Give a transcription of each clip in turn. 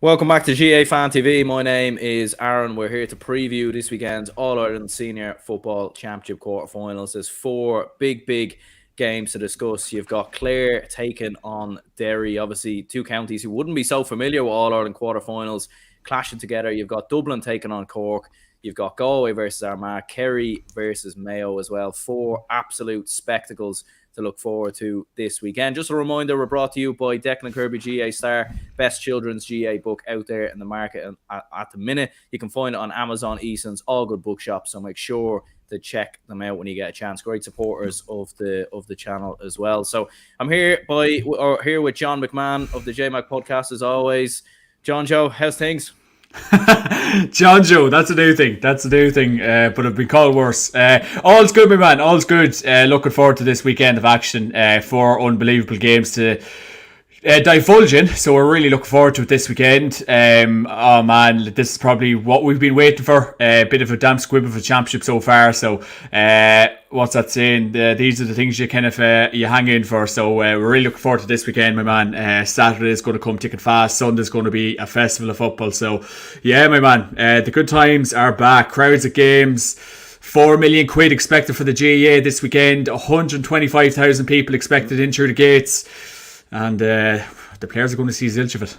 Welcome back to GA Fan TV. My name is Aaron. We're here to preview this weekend's All-Ireland Senior Football Championship quarterfinals. There's four big games to discuss. You've got Clare taking on Derry, obviously two counties who wouldn't be so familiar with All-Ireland quarterfinals clashing together. You've got Dublin taking on Cork. You've got Galway versus Armagh, Kerry versus Mayo as well. Four absolute spectacles to look forward to this weekend. Just a reminder, we're brought to you by Declan Kirby GAA Star, best children's GA book out there in the market at the minute. You can find it on Amazon, Easons, all good bookshops, so make sure to check them out when you get a chance. Great supporters of the channel as well. So I'm here with John McMahon of the JMac podcast as always. John Joe, how's things? John Joe, that's a new thing. But it'd be called worse. All's good, my man. All's good. Looking forward to this weekend of action. Four unbelievable games to divulge in. So we're really looking forward to it this weekend. Oh man, this is probably what we've been waiting for. A bit of a damn squib of a championship so far. So what's that saying? These are the things you kind of you hang in for. So we're really looking forward to this weekend, my man. Saturday is going to come ticking fast. Sunday's going to be a festival of football. So yeah, my man, the good times are back. Crowds at games. 4 million quid expected for the GAA this weekend. 125,000 people expected in through the gates. And the players are going to see zilch of it.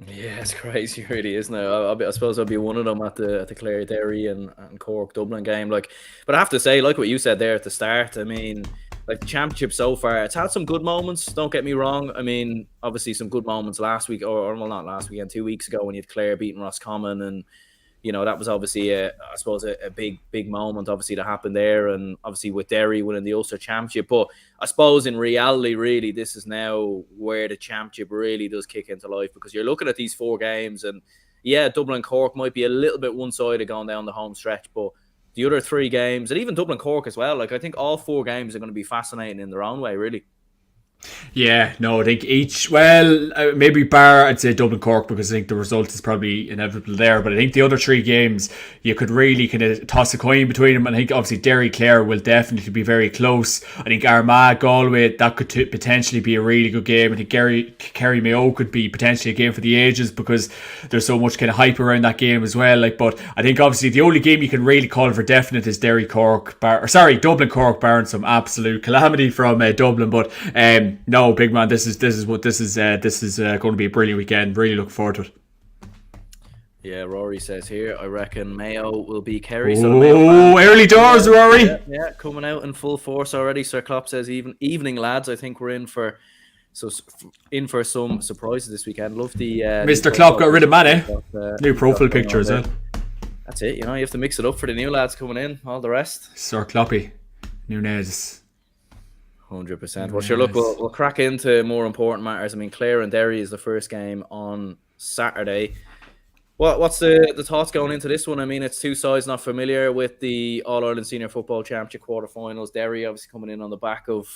Yeah, it's crazy, really, isn't it? I suppose I'll be one of them at the Clare, Derry and Cork Dublin game. But I have to say, like what you said there at the start, I mean, like the championship so far, it's had some good moments. Don't get me wrong. I mean, obviously some good moments last week, or well, not last weekend, 2 weeks ago when you had Clare beating Roscommon, and that was obviously I suppose a big moment obviously to happen there, and obviously with Derry winning the Ulster Championship. But I suppose in reality, really, this is now where the championship really does kick into life, because you're looking at these four games, and yeah, Dublin and Cork might be a little bit one-sided going down the home stretch, but the other three games, and even Dublin Cork as well, like I think all four games are going to be fascinating in their own way, really. Yeah, no, I think maybe bar, I'd say Dublin Cork, because I think the result is probably inevitable there. But I think the other three games, you could really kind of toss a coin between them. And I think obviously Derry Clare will definitely be very close. I think Armagh Galway, that could potentially be a really good game. I think Kerry Mayo could be potentially a game for the ages, because there's so much kind of hype around that game as well. But I think obviously the only game you can really call for definite is Dublin Cork, barring some absolute calamity from Dublin. But no, big man, this is going to be a brilliant weekend. Really look forward to it. Yeah, Rory says here, I reckon Mayo will be Kerry. So early doors, Rory. Yeah, coming out in full force already. Sir Klopp says evening, lads. I think we're in for some surprises this weekend. Love the Mr. Klopp got rid of Mane. New profile picture as well. That's it. You have to mix it up for the new lads coming in. All the rest. Sir Kloppy, Nunez. 100%. Well, sure, look, we'll crack into more important matters. I mean, Clare and Derry is the first game on Saturday. What's the thoughts going into this one? I mean, it's two sides not familiar with the All-Ireland Senior Football Championship quarterfinals. Derry obviously coming in on the back of,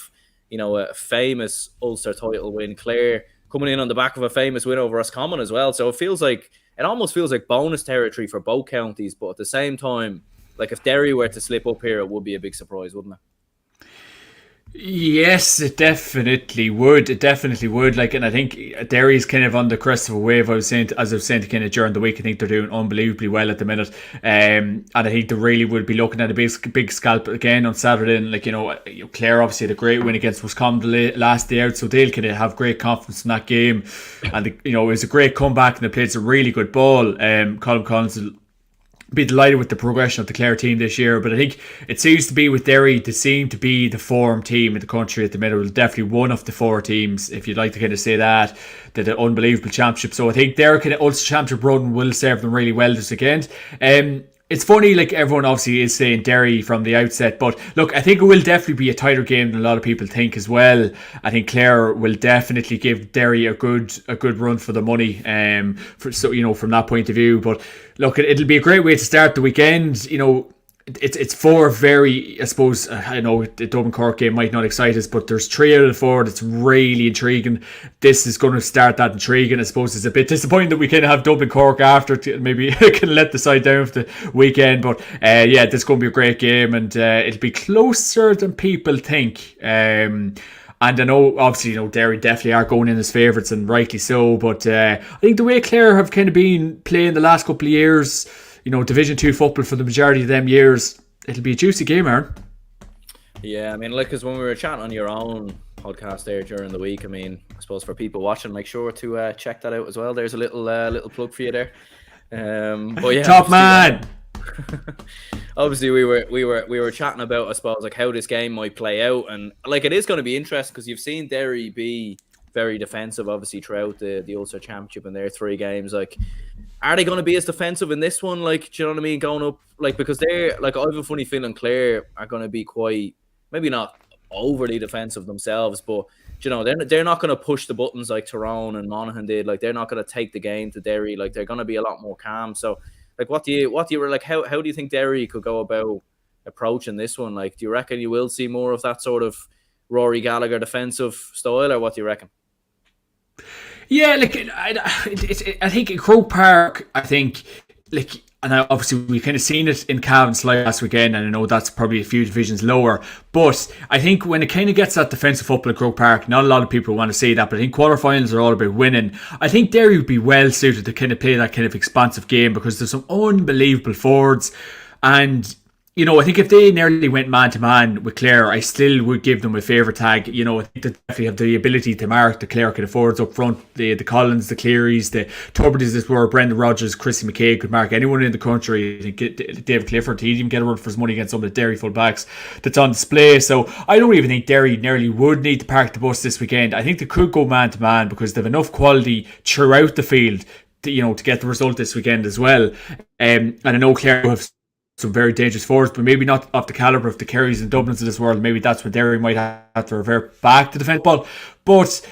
a famous Ulster title win. Clare coming in on the back of a famous win over Roscommon as well. So it almost feels like bonus territory for both counties. But at the same time, like if Derry were to slip up here, it would be a big surprise, wouldn't it? Yes, it definitely would. And I think Derry's kind of on the crest of a wave. As I was saying kind of during the week, I think they're doing unbelievably well at the minute. And I think they really would be looking at a big scalp again on Saturday. And Clare obviously had a great win against Roscommon last day out, so they'll kind of have great confidence in that game. And it was a great comeback, and they played some really good ball. Colin Collins will be delighted with the progression of the Clare team this year, but I think it seems to be with Derry, they seem to be the form team in the country at the minute. Well, definitely one of the four teams, if you'd like to kind of say that, the unbelievable championship. So I think their kind of Ulster Championship run will serve them really well this weekend. It's funny, like everyone obviously is saying Derry from the outset, but look, I think it will definitely be a tighter game than a lot of people think as well. I think Clare will definitely give Derry a good run for the money, from that point of view. But look, it'll be a great way to start the weekend. It's four very, I suppose, I know the Dublin Cork game might not excite us, but there's three out of the four that's really intriguing. This is going to start that intriguing. I suppose it's a bit disappointing that we kind of have Dublin Cork after to maybe can let the side down for the weekend, but this is going to be a great game, and it'll be closer than people think. And I know, obviously, Derry definitely are going in as favourites, and rightly so. But I think the way Clare have kind of been playing the last couple of years, Division 2 football for the majority of them years, it'll be a juicy game, Aaron. Yeah, I mean, because when we were chatting on your own podcast there during the week, I mean, I suppose for people watching, make sure to check that out as well. There's a little plug for you there. But yeah, top man. Obviously, we were chatting about, I suppose, like how this game might play out, and like it is going to be interesting because you've seen Derry be very defensive, obviously, throughout the Ulster Championship in their 3 games. Like, are they going to be as defensive in this one? Like, do you know what I mean? Going up, like, because they're like, I have a funny feeling Clare are going to be quite, maybe not overly defensive themselves, but they're not going to push the buttons like Tyrone and Monaghan did. Like, they're not going to take the game to Derry. Like, they're going to be a lot more calm. So, like, what do you like? How do you think Derry could go about approaching this one? Like, do you reckon you will see more of that sort of Rory Gallagher defensive style, or what do you reckon? Yeah, like I think in Croke Park, I think like. And obviously we kind of seen it in Cavan's last weekend, and I know that's probably a few divisions lower. But I think when it kind of gets that defensive football at Croke Park, not a lot of people want to say that, but I think quarterfinals are all about winning. I think Derry would be well suited to kind of play that kind of expansive game because there's some unbelievable forwards. And I think if they nearly went man-to-man with Clare, I still would give them a favourite tag. I think they definitely have the ability to mark the Clare kind of forwards up front. The Collins, the Clearys, the Tubridy's, this were Brendan Rodgers, Chrissy McCabe could mark anyone in the country. I think Dave Clifford, he'd even get a run for his money against some of the Derry full-backs that's on display. So I don't even think Derry nearly would need to park the bus this weekend. I think they could go man-to-man because they have enough quality throughout the field to get the result this weekend as well. And I know Clare have some very dangerous forwards, but maybe not of the calibre of the Kerrys and Dublins of this world. Maybe that's when Derry might have to revert back to defence ball. But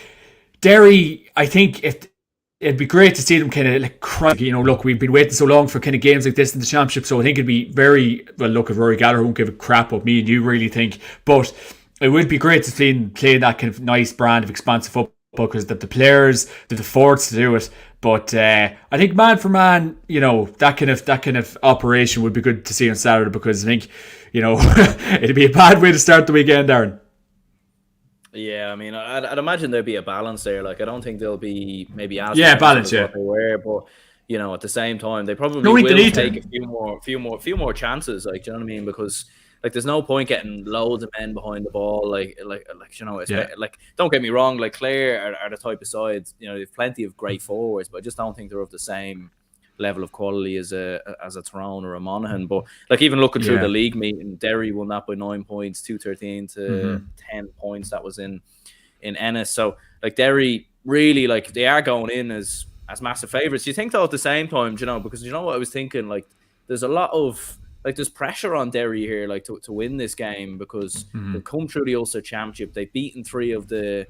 Derry, I think it'd be great to see them kind of like cry. Look, we've been waiting so long for kind of games like this in the Championship, so I think it'd be very well. Look, if Rory Gallagher won't give a crap what me and you really think, but it would be great to see them play that kind of nice brand of expansive football because the players, the forwards to do it. But I think man for man, that kind of operation would be good to see on Saturday because I think, it'd be a bad way to start the weekend, Aaron. Yeah, I mean, I'd imagine there'd be a balance there. Like, I don't think they'll be maybe as balance, as what they were, but at the same time, they probably will take a few more chances. Like, do you know what I mean? Because like, there's no point getting loads of men behind the ball. Like don't get me wrong. Like, Clare are the type of sides. They have plenty of great forwards, but I just don't think they're of the same level of quality as a Tyrone or a Monaghan. But like, even looking through the league meeting, Derry won that by 9 points, 213 to 10 points. That was in Ennis. So like, Derry really, like, they are going in as massive favourites. You think though at the same time, because what I was thinking, like, there's a lot of there's pressure on Derry here, like, to win this game because they've come through the Ulster Championship. They've beaten 3 of the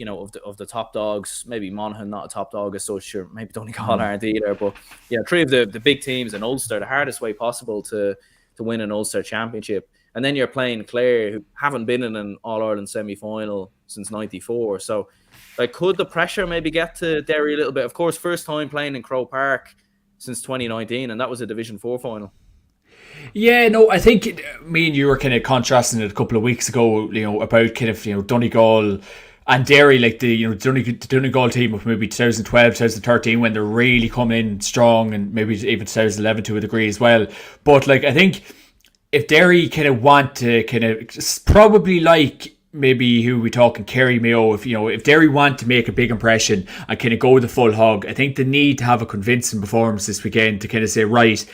of the top dogs. Maybe Monaghan not a top dog as such, or maybe Donegal aren't either. But 3 of the big teams in Ulster, the hardest way possible to win an Ulster Championship. And then you're playing Clare, who haven't been in an All-Ireland semi-final since '94. So, like, could the pressure maybe get to Derry a little bit? Of course, first time playing in Croke Park since 2019, and that was a Division 4 final. Yeah, no, I think me and you were kind of contrasting it a couple of weeks ago, about kind of, Donegal and Derry, like the Donegal team of maybe 2012, 2013, when they're really coming in strong, and maybe even 2011 to a degree as well. But like, I think if Derry kind of want to kind of probably like maybe who we talking Kerry, Mayo, if Derry want to make a big impression and kind of go with the full hog, I think they need to have a convincing performance this weekend to kind of say, right,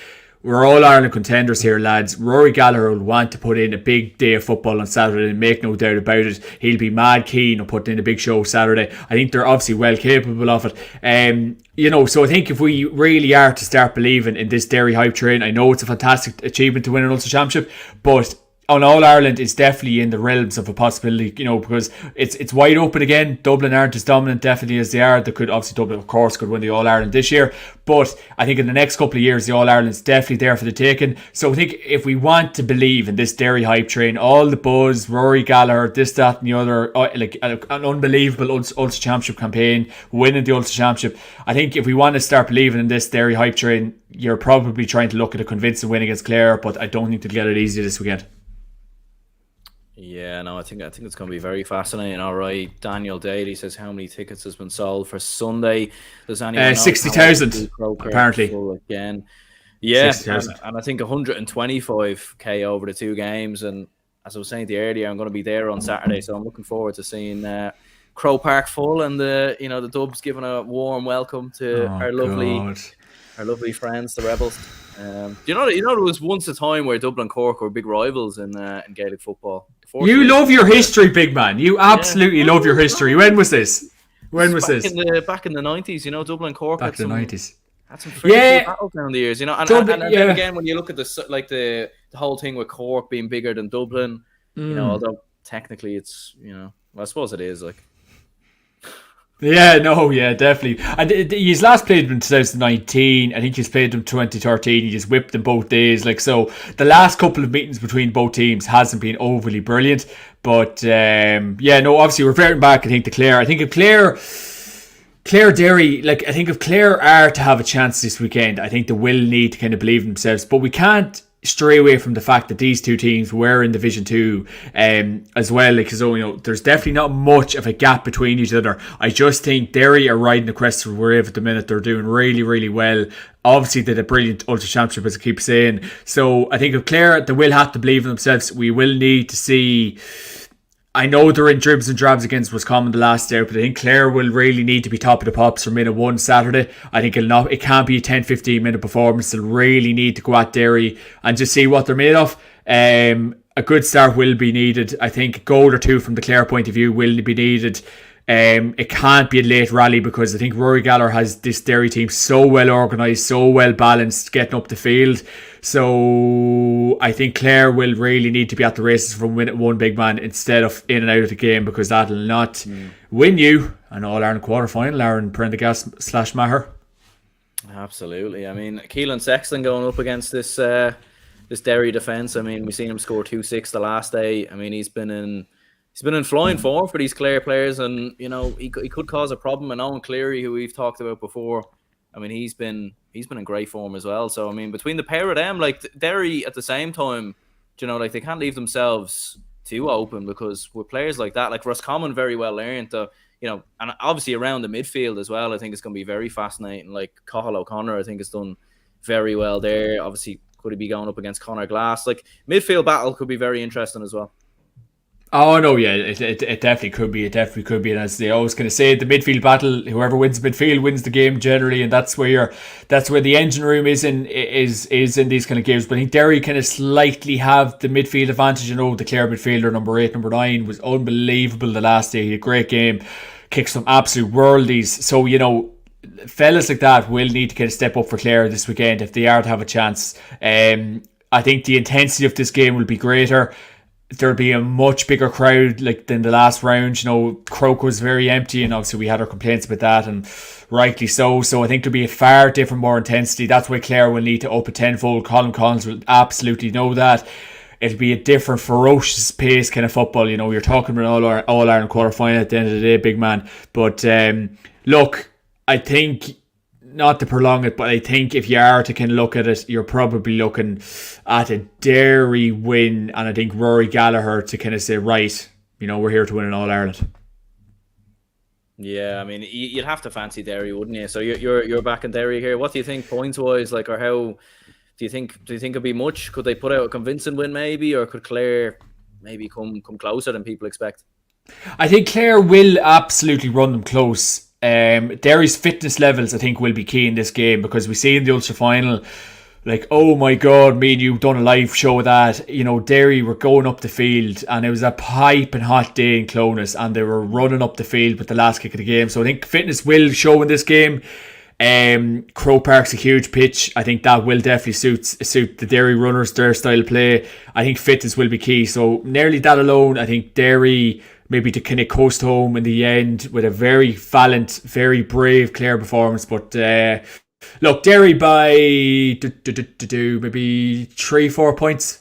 we're all Ireland contenders here, lads. Rory Gallagher will want to put in a big day of football on Saturday, and make no doubt about it. He'll be mad keen on putting in a big show Saturday. I think they're obviously well capable of it. So I think if we really are to start believing in this Derry hype train, I know it's a fantastic achievement to win an Ulster Championship, but on All Ireland, it's definitely in the realms of a possibility, because it's wide open again. Dublin aren't as dominant definitely as they are. They could, obviously, Dublin of course could win the All Ireland this year, but I think in the next couple of years the All Ireland's definitely there for the taking. So I think if we want to believe in this Derry hype train, all the buzz, Rory Gallagher, this, that and the other, like an unbelievable Ulster Championship campaign, winning the Ulster Championship, I think if we want to start believing in this Derry hype train, you're probably trying to look at a convincing win against Clare, but I don't think they'll get it easy this weekend. Yeah, no, I think it's going to be very fascinating. All right, Daniel Daly says how many tickets has been sold for Sunday. Does anyone know? 60,000 apparently. Full again. Yeah, 60,000. and I think 125k over the two games. And as I was saying to you earlier, I'm going to be there on Saturday, so I'm looking forward to seeing Crow Park full and the Dubs giving a warm welcome to our lovely friends, the Rebels. You know there was once a time where Dublin and Cork were big rivals in Gaelic football. You love your history, big man. You absolutely love your history. When was this? Back in the 90s, Dublin and Cork back in the 90s. Had some pretty battles down the years, and then again when you look at the whole thing with Cork being bigger than Dublin, although technically it's I suppose it is like. Yeah, definitely. And he's last played them in 2019. I think he's played them 2013. He just whipped them both days. So the last couple of meetings between both teams hasn't been overly brilliant. But obviously we're reverting back. I think to Clare. I think if Clare Derry, I think if Clare are to have a chance this weekend, I think they will need to kind of believe in themselves. But we can't stray away from the fact that these two teams were in Division 2 as well, there's definitely not much of a gap between each other. I just think Derry are riding the crest of the wave at the minute. They're doing really, really well. Obviously did a brilliant Ulster Championship, as I keep saying. So I think if Clare, they will have to believe in themselves. We will need to see. I know they're in dribs and drabs against Roscommon the last day, but I think Clare will really need to be top of the pops for minute 1 Saturday. I think it can't be a 10-15 minute performance. They'll really need to go at Derry and just see what they're made of. A good start will be needed. I think a goal or two from the Clare point of view will be needed. It can't be a late rally because I think Rory Gallagher has this Derry team so well organised, so well balanced, getting up the field. So I think Clare will really need to be at the races from minute 1, big man, instead of in and out of the game, because that'll not win you an All-Ireland quarter-final, Aaron Prendergast / Maher. Absolutely. I mean, Keelan Sexton going up against this Derry defence. I mean, we've seen him score 2-6 the last day. I mean, he's been in flying form for these Clare players, and he could cause a problem. And Owen Cleary, who we've talked about before, I mean, he's been in great form as well. So I mean, between the pair of them, Derry at the same time, they can't leave themselves too open, because with players like that, like Roscommon, very well learned, and obviously around the midfield as well. I think it's going to be very fascinating. Like Cathal O'Connor, I think has done very well there. Obviously, could he be going up against Conor Glass? Midfield battle could be very interesting as well. Oh no, yeah, it definitely could be. It definitely could be, and as they always kind of say, the midfield battle, whoever wins midfield wins the game generally, and that's where the engine room is in these kind of games. But I think Derry kind of slightly have the midfield advantage. The Clare midfielder number 8, number 9 was unbelievable the last day. He had a great game, kicked some absolute worldies. So fellas like that will need to kind of step up for Clare this weekend if they are to have a chance. I think the intensity of this game will be greater. There'll be a much bigger crowd than the last round. Croke was very empty, and obviously we had our complaints about that, and rightly so. So I think there'll be a far different, more intensity. That's why Clare will need to up it tenfold. Colin Collins will absolutely know that. It'll be a different, ferocious pace kind of football. You're talking about an All-Ireland quarter-final at the end of the day, big man. But look, I think, not to prolong it, but I think if you are to kind of look at it, you're probably looking at a Derry win, and I think Rory Gallagher to kind of say, right, we're here to win an All-Ireland. Yeah, I mean, you'd have to fancy Derry, wouldn't you? So you're back in Derry here. What do you think points-wise, or how do you think it'll be much? Could they put out a convincing win maybe, or could Clare maybe come closer than people expect? I think Clare will absolutely run them close. Derry's fitness levels, I think, will be key in this game, because we see in the Ulster final, oh my god, me and you done a live show of that. Derry were going up the field, and it was a piping hot day in Clonus, and they were running up the field with the last kick of the game. So I think fitness will show in this game. Crow Park's a huge pitch. I think that will definitely suit the Derry runners, their style of play. I think fitness will be key. So nearly that alone, I think Derry maybe to kind of coast home in the end with a very valiant, very brave Clare performance. But look, Derry by maybe 3-4 points.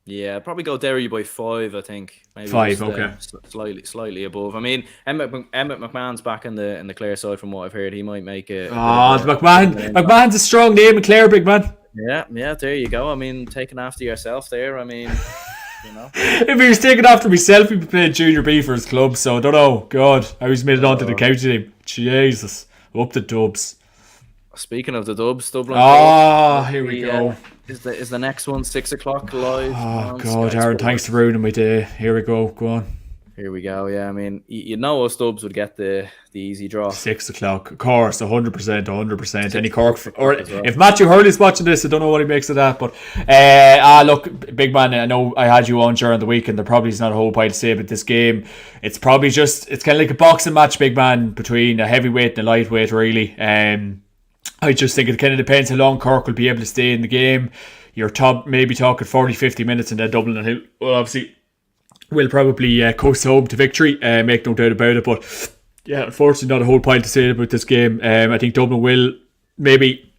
Yeah, probably go Derry by 5. I think maybe 5. Okay, slightly above. I mean, Emmett McMahon's back in the Clare side from what I've heard. He might make it. McMahon's a strong name in Clare, big man. Yeah, there you go. I mean, taking after yourself there. I mean, If he was taking after myself, he'd be playing Junior B for his club. So I don't know. God, I was made it onto the county team. Jesus, up the Dubs. Speaking of the Dubs, Dublin. Here we go. Is the next one 6 o'clock live? Oh God, Aaron, thanks for ruining my day. Here we go. Go on. Here we go. Yeah, I mean, you know us Dubs would get the easy draw. 6 o'clock, of course, 100%. Any Cork, or if Matthew Hurley's watching this, I don't know what he makes of that. But look, big man, I know I had you on during the week, and there probably is not a whole pile to say about this game. It's probably it's kind of like a boxing match, big man, between a heavyweight and a lightweight, really. I just think it kind of depends how long Cork will be able to stay in the game. You're maybe talking 40-50 minutes, and then Dublin and well, obviously will probably coast home to victory, make no doubt about it. But yeah, unfortunately not a whole pile to say about this game. I think Dublin will, maybe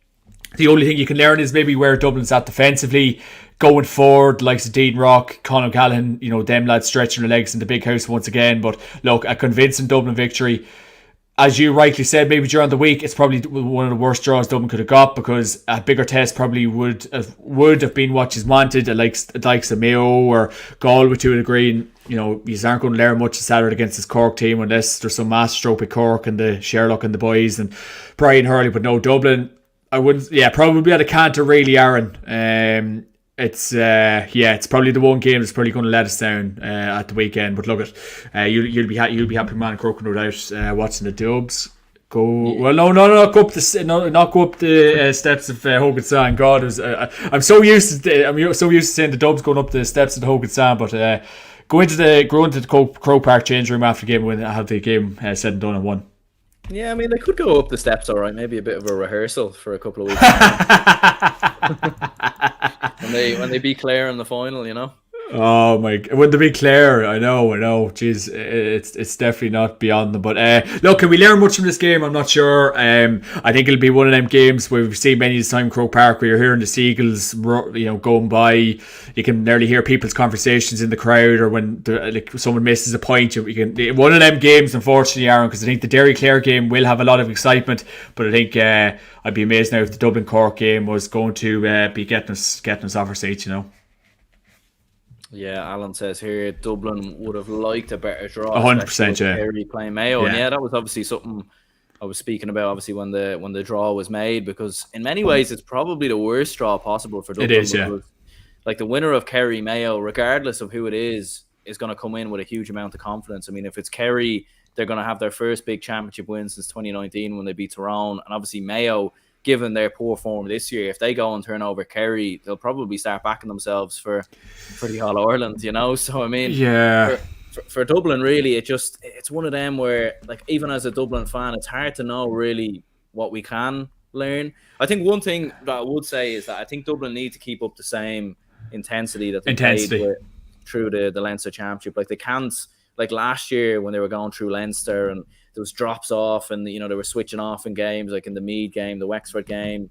the only thing you can learn is maybe where Dublin's at defensively going forward, like Dean Rock, Conor O'Callaghan, them lads stretching their legs in the big house once again. But look, a convincing Dublin victory. As you rightly said, maybe during the week, it's probably one of the worst draws Dublin could have got, because a bigger test probably would have been what you wanted, likes of Mayo or Galway to a degree. And, you aren't going to learn much this Saturday against this Cork team unless there's some masterstroke with Cork and the Sherlock and the boys and Brian Hurley. But no, Dublin, I wouldn't. Yeah, probably at a canter, really, Aaron. It's probably the one game that's probably going to let us down at the weekend. But look, you'll be happy, man. Cork, no doubt, watching the Dubs go. Yeah. Well, no, not go up the steps of Hogan Sand. God, I'm so used to seeing the Dubs going up the steps of the Hogan Sand. But go into the Crow Park change room after the game when I have the game said and done and won. Yeah, I mean, they could go up the steps, all right. Maybe a bit of a rehearsal for a couple of weeks. when they beat Clare in the final, Oh my! When they beat Clare, I know. Jeez, it's definitely not beyond them. But look, can we learn much from this game? I'm not sure. I think it'll be one of them games where we've seen many time Croke Park, where you're hearing the seagulls, going by. You can nearly hear people's conversations in the crowd, or when someone misses a point. You can one of them games, unfortunately, Aaron, because I think the Derry Clare game will have a lot of excitement. But I think I'd be amazed now if the Dublin Cork game was going to be getting us off our seats. Yeah, Alan says here Dublin would have liked a better draw. 100%, yeah. Kerry playing Mayo, and that was obviously something I was speaking about. Obviously, when the draw was made, because in many ways it's probably the worst draw possible for Dublin. It is, yeah. Like the winner of Kerry Mayo, regardless of who it is going to come in with a huge amount of confidence. I mean, if it's Kerry, they're going to have their first big championship win since 2019 when they beat Tyrone, and obviously Mayo, given their poor form this year, if they go and turn over Kerry, they'll probably start backing themselves for the All-Ireland, So, I mean, yeah, for Dublin, really, it's one of them where, like, even as a Dublin fan, it's hard to know really what we can learn. I think one thing that I would say is that I think Dublin need to keep up the same intensity that they played with through the Leinster Championship. Like, they can't, like last year when they were going through Leinster and there was drops off and, they were switching off in games, like in the Meath game, the Wexford game.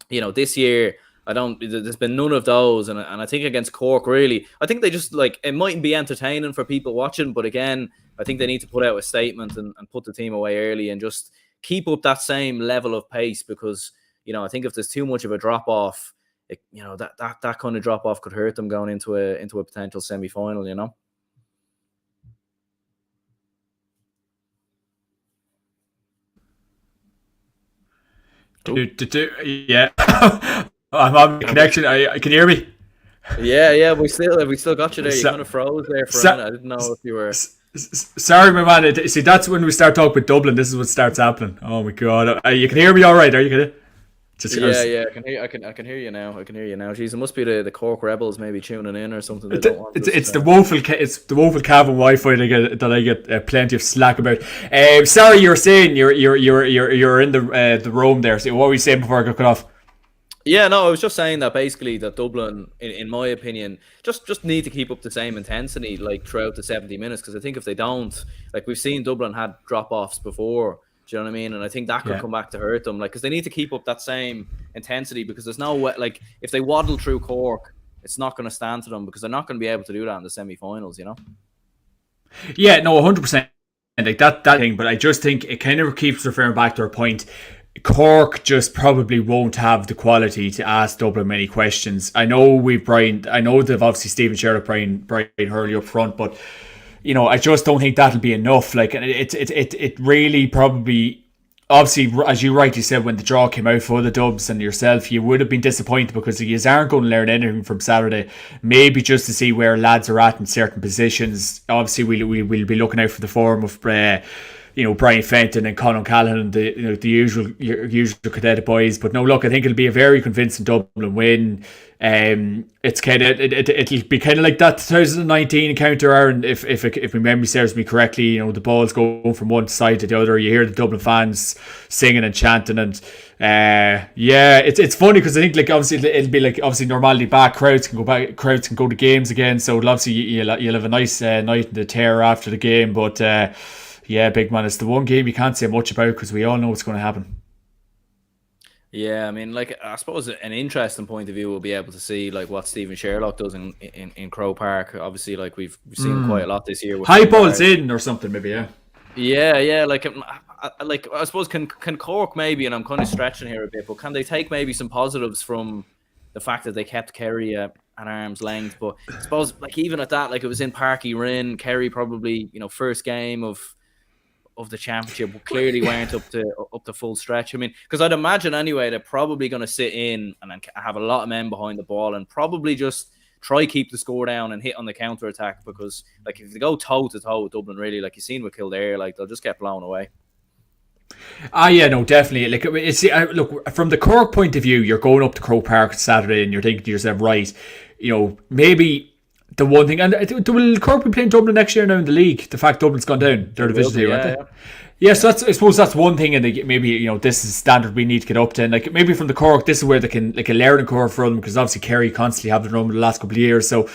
This year, there's been none of those. And I think against Cork, really, I think they just, like, it mightn't be entertaining for people watching, but again, I think they need to put out a statement and put the team away early and just keep up that same level of pace, because, I think if there's too much of a drop off, that kind of drop off could hurt them going into a potential semi-final, Yeah, I'm on the connection. Can you hear me? Yeah, we still got you there. You kind of froze there for a minute. I didn't know if you were. Sorry, my man. See, that's when we start talking with Dublin. This is what starts happening. Oh my God, you can hear me all right? Are you gonna? Yeah, I can hear you now. Jeez, it must be the Cork Rebels maybe tuning in or something. It's the woeful Cavan Wi-Fi that I get plenty of slack about. Sorry, you were saying you're in the room there. So what were you saying before I got cut off? Yeah, no, I was just saying that basically that Dublin, in my opinion, just need to keep up the same intensity like throughout the 70 minutes, because I think if they don't, like we've seen Dublin had drop-offs before. Do you know what I mean? And I think that could come back to hurt them, like, because they need to keep up that same intensity, because there's no way, like, if they waddle through Cork, it's not going to stand to them, because they're not going to be able to do that in the semi-finals, Yeah, no, 100%. Like that thing, but I just think it kind of keeps referring back to our point. Cork just probably won't have the quality to ask Dublin many questions. I know they've obviously Stephen Sherlock, Brian Hurley up front, but I just don't think that'll be enough. Like it really probably. Obviously, as you rightly said, when the draw came out for the Dubs and yourself, you would have been disappointed because you aren't going to learn anything from Saturday. Maybe just to see where lads are at in certain positions. Obviously, we'll be looking out for the form of Brian Fenton and Conor Callahan, the usual cadet boys. But no, look, I think it'll be a very convincing Dublin win. It's it'll be kind of like that 2019 encounter, Aaron. If my memory serves me correctly, the ball's going from one side to the other. You hear the Dublin fans singing and chanting, and it's funny because I think obviously it'll be obviously normality back. Crowds can go to games again. So obviously you'll have a nice night in the Terror after the game, but. Big man, it's the one game you can't say much about because we all know what's going to happen. Yeah, I mean, I suppose an interesting point of view will be able to see what Stephen Sherlock does in Croke Park. Obviously, we've seen quite a lot this year. With high balls in or something, maybe. Yeah. I suppose can Cork maybe, and I'm kind of stretching here a bit, but can they take maybe some positives from the fact that they kept Kerry at arm's length? But I suppose even at that, it was in Parky Rin. Kerry probably first game of the championship clearly weren't up to full stretch. I mean, because I'd imagine anyway they're probably going to sit in and then have a lot of men behind the ball and probably just try keep the score down and hit on the counter attack, because if they go toe to toe with Dublin, really, you've seen with Kildare, they'll just get blown away. No, definitely. Look, from the Cork point of view, you're going up to Croke Park Saturday and you're thinking to yourself, right, maybe. The one thing, and will Cork be playing Dublin next year now in the league? The fact Dublin's gone down, they're division 2, aren't they? Yeah, so I suppose that's one thing, and maybe this is standard we need to get up to. And maybe from the Cork, this is where they can a learning curve for them, because obviously Kerry constantly have the run the last couple of years. So,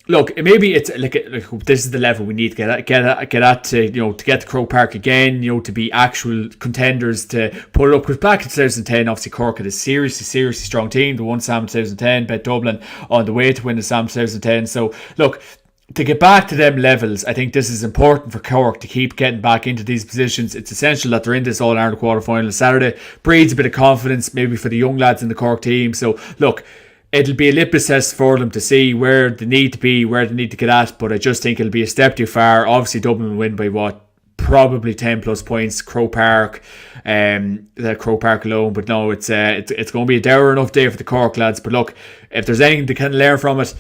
look, maybe it's this is the level we need to get at to get to Croke Park again, to be actual contenders to put it up. Because back in 2010, obviously Cork had a seriously strong team. They won Sam 2010, bet Dublin on the way to win the Sam 2010. So look, to get back to them levels, I think this is important for Cork to keep getting back into these positions. It's essential that they're in this All-Ireland quarter-final Saturday. Breeds a bit of confidence maybe for the young lads in the Cork team. So look, it'll be a litmus test for them to see where they need to be, where they need to get at, but I just think it'll be a step too far. Obviously Dublin will win by probably 10 plus points. Croke Park, the Croke Park alone, but no, it's going to be a dour enough day for the Cork lads. But look, if there's anything to kind of learn from it,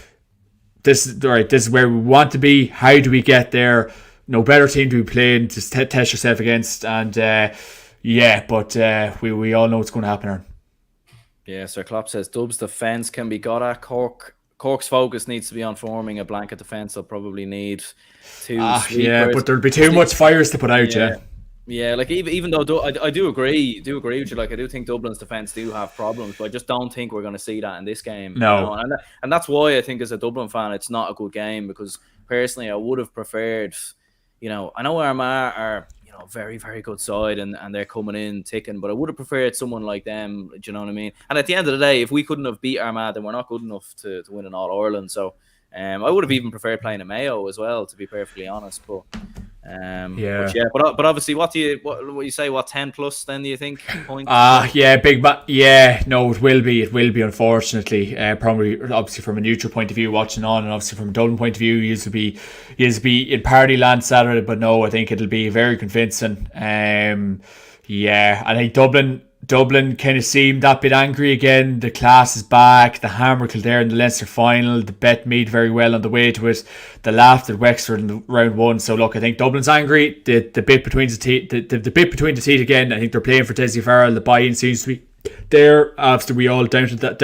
this is where we want to be. How do we get there? No better team to be playing to test yourself against, and we all know what's going to happen, Aaron. Yeah, Sir Klopp says Dubs defence can be got at. Cork's focus needs to be on forming a blanket defence. They'll probably need two sweepers. But there'll be too much fires to put out. Yeah, even though I do agree with you. I do think Dublin's defence do have problems, but I just don't think we're going to see that in this game. No, and that's why I think as a Dublin fan, it's not a good game, because personally I would have preferred. I know Armagh are very, very good side and they're coming in ticking, but I would have preferred someone like them. Do you know what I mean? And at the end of the day, if we couldn't have beat Armagh, then we're not good enough to win an All-Ireland. So I would have even preferred playing a Mayo as well, to be perfectly honest. But obviously, what you say? What 10 plus? Then do you think? Points? No, it will be. Unfortunately, probably obviously from a neutral point of view, watching on, and obviously from a Dublin point of view, used to be in party land Saturday. But no, I think it'll be very convincing. I think Dublin kind of seemed that bit angry again. The class is back. The hammer Kildare in the Leinster final. The bet Meath very well on the way to it. The laughed at Wexford in the round one. So look, I think Dublin's angry. The bit between the bit between the teeth again. I think they're playing for Dessie Farrell. The buy-in seems to be there after we all doubted that.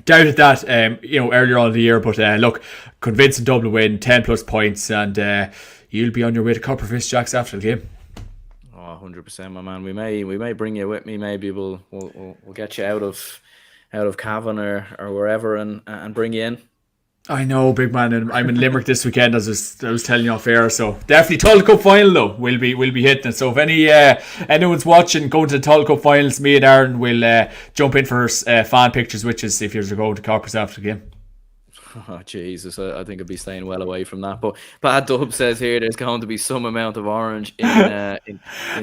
Doubted that earlier on in the year. But look, convincing Dublin win, 10 plus points, and you'll be on your way to Copperfist Jacks after the game. 100%, my man. We may bring you with me. Maybe we'll get you out of Cavan or wherever and bring you in. I know, big man, and I'm in Limerick this weekend, as I was telling you off air. So definitely Tulla Cup final though. We'll be hitting it. So if anyone's watching, going to the Tulla Cup finals, me and Aaron will jump in for fan pictures, which is if you're going to Coppers after the game. Oh Jesus, I think I'd be staying well away from that. But Bad Dub says here there's going to be some amount of orange in You're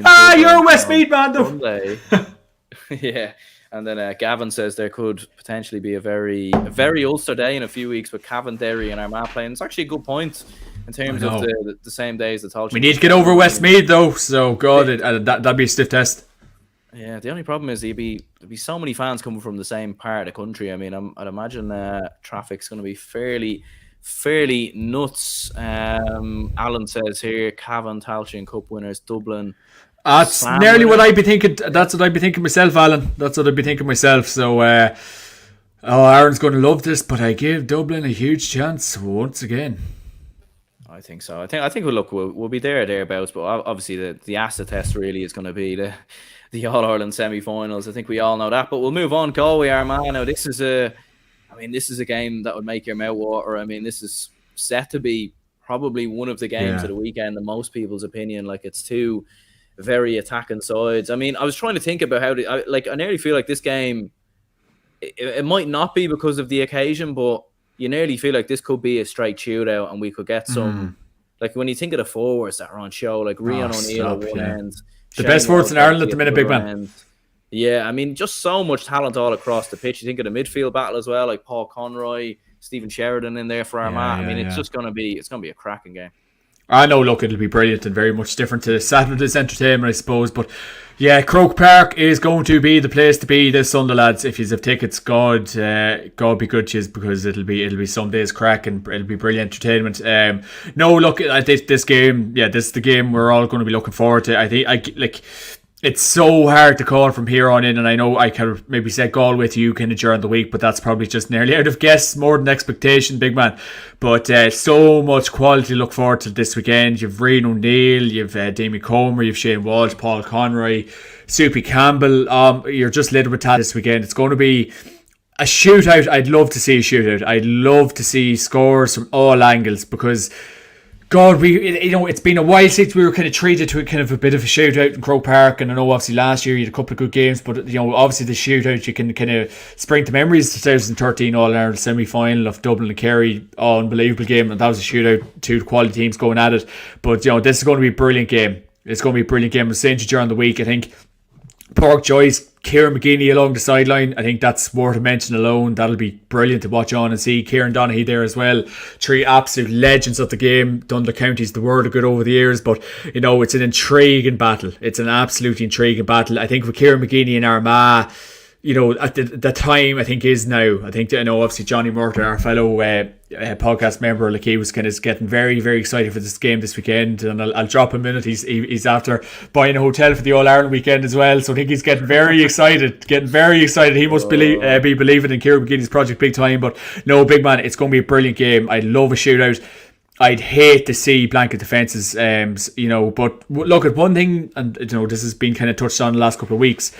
Dublin a Westmeath on man, though. Sunday. Yeah, and then Gavin says there could potentially be a very Ulster day in a few weeks with Cavan, Derry, and Armagh playing. It's actually a good point in terms of the same days the Tolchin. We need to get over Westmeath though, so God, that'd be a stiff test. Yeah, the only problem is there'd be so many fans coming from the same part of the country. I mean, I'd imagine traffic's going to be fairly nuts. Alan says here, Cavan, Tailteann Cup winners, Dublin. That's nearly what I'd be thinking. That's what I'd be thinking myself, Alan. That's what I'd be thinking myself. So, Aaron's going to love this, but I give Dublin a huge chance once again. I think so. I think we'll be thereabouts. But obviously, the acid test really is going to be the All Ireland semi-finals. I think we all know that. But we'll move on. Galway, Armagh. Now, this is a game that would make your mouth water. I mean, this is set to be probably one of the games of the weekend, in most people's opinion. Like, it's two very attacking sides. I mean, I was trying to think about how I nearly feel like this game, it might not be because of the occasion, but you nearly feel like this could be a straight shootout, and we could get some. Like, when you think of the forwards that are on show, like Rian O'Neill at one end, the best forwards in Ireland at the minute, big man. End. Yeah, I mean, just so much talent all across the pitch. You think of the midfield battle as well, like Paul Conroy, Stephen Sheridan in there for Armagh. I mean, it's just gonna be a cracking game. I know, look, it'll be brilliant and very much different to Saturday's entertainment, I suppose. But yeah, Croke Park is going to be the place to be this Sunday, lads. If you have tickets, God be good to you, because it'll be Sunday's crack and it'll be brilliant entertainment. No, look, this game, this is the game we're all going to be looking forward to. I think it's so hard to call from here on in, and I know I could have maybe said Galway to you kind of during the week, but that's probably just nearly out of guess, more than expectation, big man. But so much quality to look forward to this weekend. You've Rian O'Neill, you've Damien Comer, you've Shane Walsh, Paul Conroy, Soupy Campbell. You're just littered with talent this weekend. It's going to be a shootout. I'd love to see a shootout. I'd love to see scores from all angles, because God, it's been a while since we were kind of treated to a kind of a bit of a shootout in Croke Park, and I know obviously last year you had a couple of good games, but obviously the shootout, you can kind of spring to memories. 2013 All-Ireland semi-final of Dublin and Kerry, unbelievable game, and that was a shootout, two quality teams going at it. But this is going to be a brilliant game. It's going to be a brilliant game. I was saying to you during the week, I think Pork Joyce, Kieran McGeeney along the sideline, I think that's worth a mention alone. That'll be brilliant to watch on and see. Kieran Donaghy there as well. Three absolute legends of the game. Dundee County's the word of good over the years, but it's an intriguing battle. It's an absolutely intriguing battle. I think with Kieran McGeeney and Armagh, at the time, I think is now. I think, obviously Johnny Murtagh, our fellow podcast member, like, he was kind of getting very, very excited for this game this weekend, and I'll drop him in it. He's after buying a hotel for the All Ireland weekend as well, so I think he's getting very excited. He must be believing in Kieran McGeeney's project big time. But no, big man, it's going to be a brilliant game. I love a shootout. I'd hate to see blanket defences, but look at one thing, and this has been kind of touched on the last couple of weeks.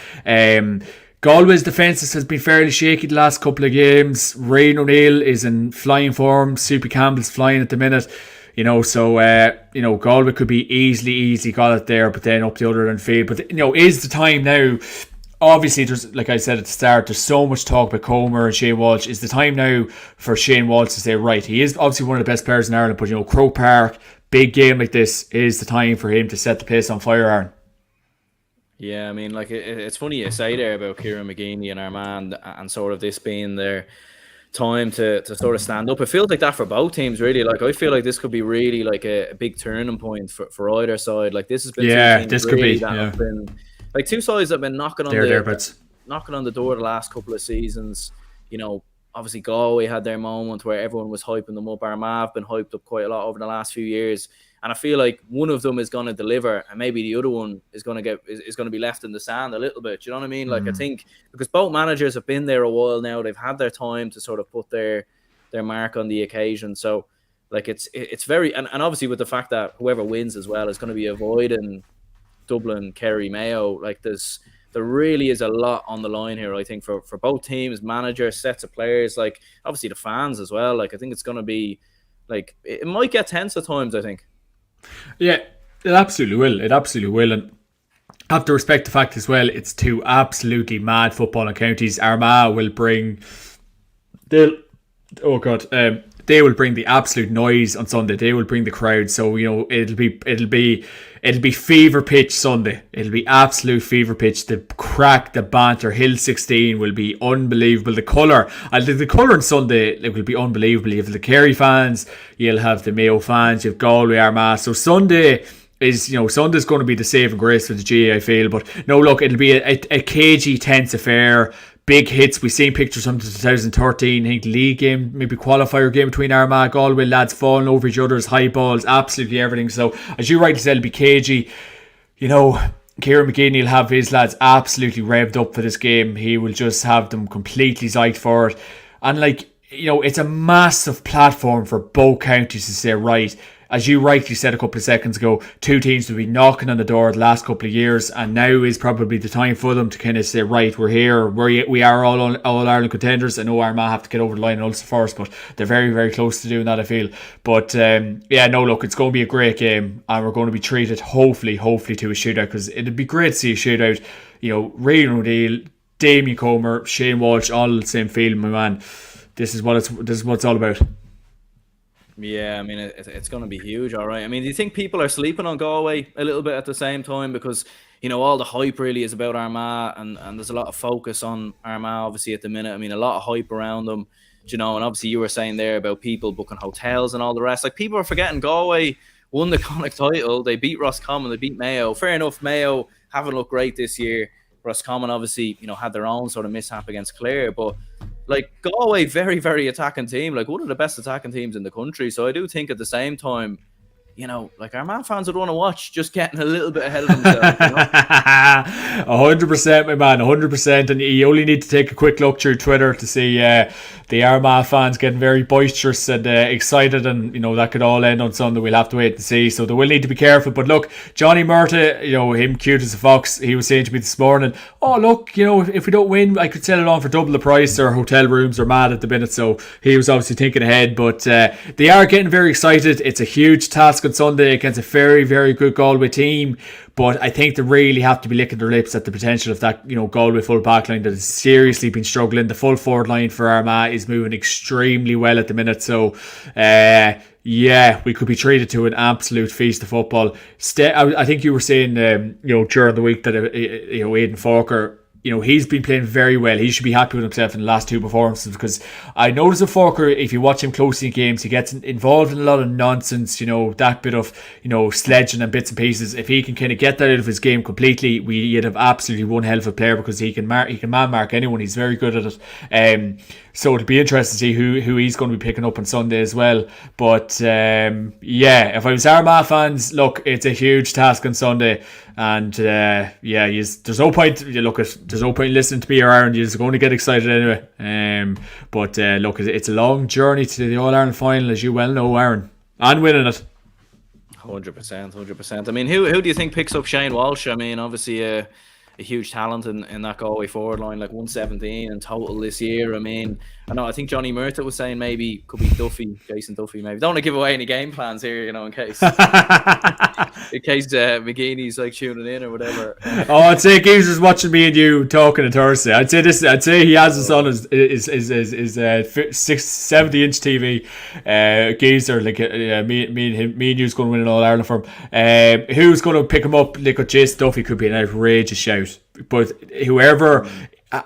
Galway's defence has been fairly shaky the last couple of games. Rian O'Neill is in flying form. Soupy Campbell's flying at the minute. Galway could be easily got it there, but then up the other end field. But is the time now? Obviously, there's, like I said at the start, there's so much talk about Comer and Shane Walsh. Is the time now for Shane Walsh to say, right, he is obviously one of the best players in Ireland, but Croke Park, big game like this, is the time for him to set the place on fire, Aaron? Yeah, I mean, like, it's funny you say there about Kieran McGeeney and Armagh and sort of this being their time to sort of stand up. It feels like that for both teams, really. Like, I feel like this could be really like a big turning point for either side. Like, this has been this could be been, like, two sides that have been knocking on the door the last couple of seasons. Obviously Galway had their moment where everyone was hyping them up. Armagh have been hyped up quite a lot over the last few years. And I feel like one of them is going to deliver, and maybe the other one is going to be left in the sand a little bit. Do you know what I mean? Like, I think because both managers have been there a while now, they've had their time to sort of put their mark on the occasion. So, like, it's very, and obviously with the fact that whoever wins as well is going to be avoiding Dublin, Kerry, Mayo. Like, there really is a lot on the line here, I think, for both teams, managers, sets of players, like, obviously the fans as well. Like, I think it's going to be, like, it might get tense at times, I think. Yeah, it absolutely will. And I have to respect the fact as well, it's two absolutely mad footballing counties. Armagh will bring, they'll Oh God, they will bring the absolute noise on Sunday. They will bring the crowd. So it'll be fever pitch Sunday. It'll be absolute fever pitch. The crack, the banter, Hill 16 will be unbelievable. The colour, the colour on Sunday it will be unbelievable. You have the Kerry fans, you'll have the Mayo fans, you have Galway, Armagh. So Sunday Sunday's going to be the saving grace for the GAA, I feel. But no, look, it'll be a cagey, tense affair. Big hits. We've seen pictures from 2013, I think, league game, maybe qualifier game between Armagh, Galway, lads falling over each other's high balls, absolutely everything. So, as you rightly said, it'll be cagey. Kieran McGeaney will have his lads absolutely revved up for this game. He will just have them completely psyched for it. And, it's a massive platform for both counties to say, right, as you rightly said a couple of seconds ago, two teams will be knocking on the door the last couple of years, and now is probably the time for them to kind of say, right, we're here, we are all Ireland contenders. I know Armagh have to get over the line in Ulster first, but they're very, very close to doing that, I feel. But look, it's going to be a great game, and we're going to be treated hopefully to a shootout, because it'd be great to see a shootout. Ray O'Neill, Damien Comer, Shane Walsh, all the same field, my man. This is what it's all about. Yeah, I mean, it's going to be huge, all right. I mean, do you think people are sleeping on Galway a little bit at the same time? Because, all the hype really is about Armagh, and there's a lot of focus on Armagh, obviously, at the minute. I mean, a lot of hype around them, and obviously you were saying there about people booking hotels and all the rest. Like, people are forgetting Galway won the Connacht title. They beat Roscommon, they beat Mayo. Fair enough, Mayo haven't looked great this year. Roscommon obviously, had their own sort of mishap against Clare, but Galway, very, very attacking team, one of the best attacking teams in the country. So I do think at the same time, Armagh fans would want to watch just getting a little bit ahead of themselves. 100%, my man, 100%. And you only need to take a quick look through Twitter to see the Armagh fans getting very boisterous and excited, and that could all end on Sunday. We'll have to wait and see. So they will need to be careful. But look, Johnny Murta, him cute as a fox, he was saying to me this morning, oh look, if we don't win, I could sell it on for double the price. Our hotel rooms are mad at the minute. So he was obviously thinking ahead. But they are getting very excited. It's a huge task on Sunday against a very, very good Galway team. But I think they really have to be licking their lips at the potential of that, Galway full back line that has seriously been struggling. The full forward line for Armagh is moving extremely well at the minute. So, we could be treated to an absolute feast of football. I think you were saying, during the week that, Aidan Falker, he's been playing very well. He should be happy with himself in the last two performances, because I notice with Falker, if you watch him closely in games, he gets involved in a lot of nonsense, that bit of, sledging and bits and pieces. If he can kind of get that out of his game completely, we'd have absolutely one hell of a player, because he can man mark anyone. He's very good at it. So it'll be interesting to see who he's going to be picking up on Sunday as well. But if I was Armagh fans, look, it's a huge task on Sunday. And there's no point. There's no point listening to me or Aaron. You're going to get excited anyway. But look, it's a long journey to the All Ireland final, as you well know, Aaron, and winning it. 100%. I mean, who do you think picks up Shane Walsh? I mean, obviously a huge talent in that Galway forward line, 117 in total this year. I mean, I think Johnny Murta was saying maybe could be Jason Duffy maybe. Don't want to give away any game plans here, in case McGeaney's tuning in or whatever. I'd say Geezer is watching me and you talking on Thursday. I'd say he has us on his 70-inch TV. Geezer, me and you's going to win an All Ireland for him. Who's going to pick him up? Jason Duffy could be an outrageous shout, but whoever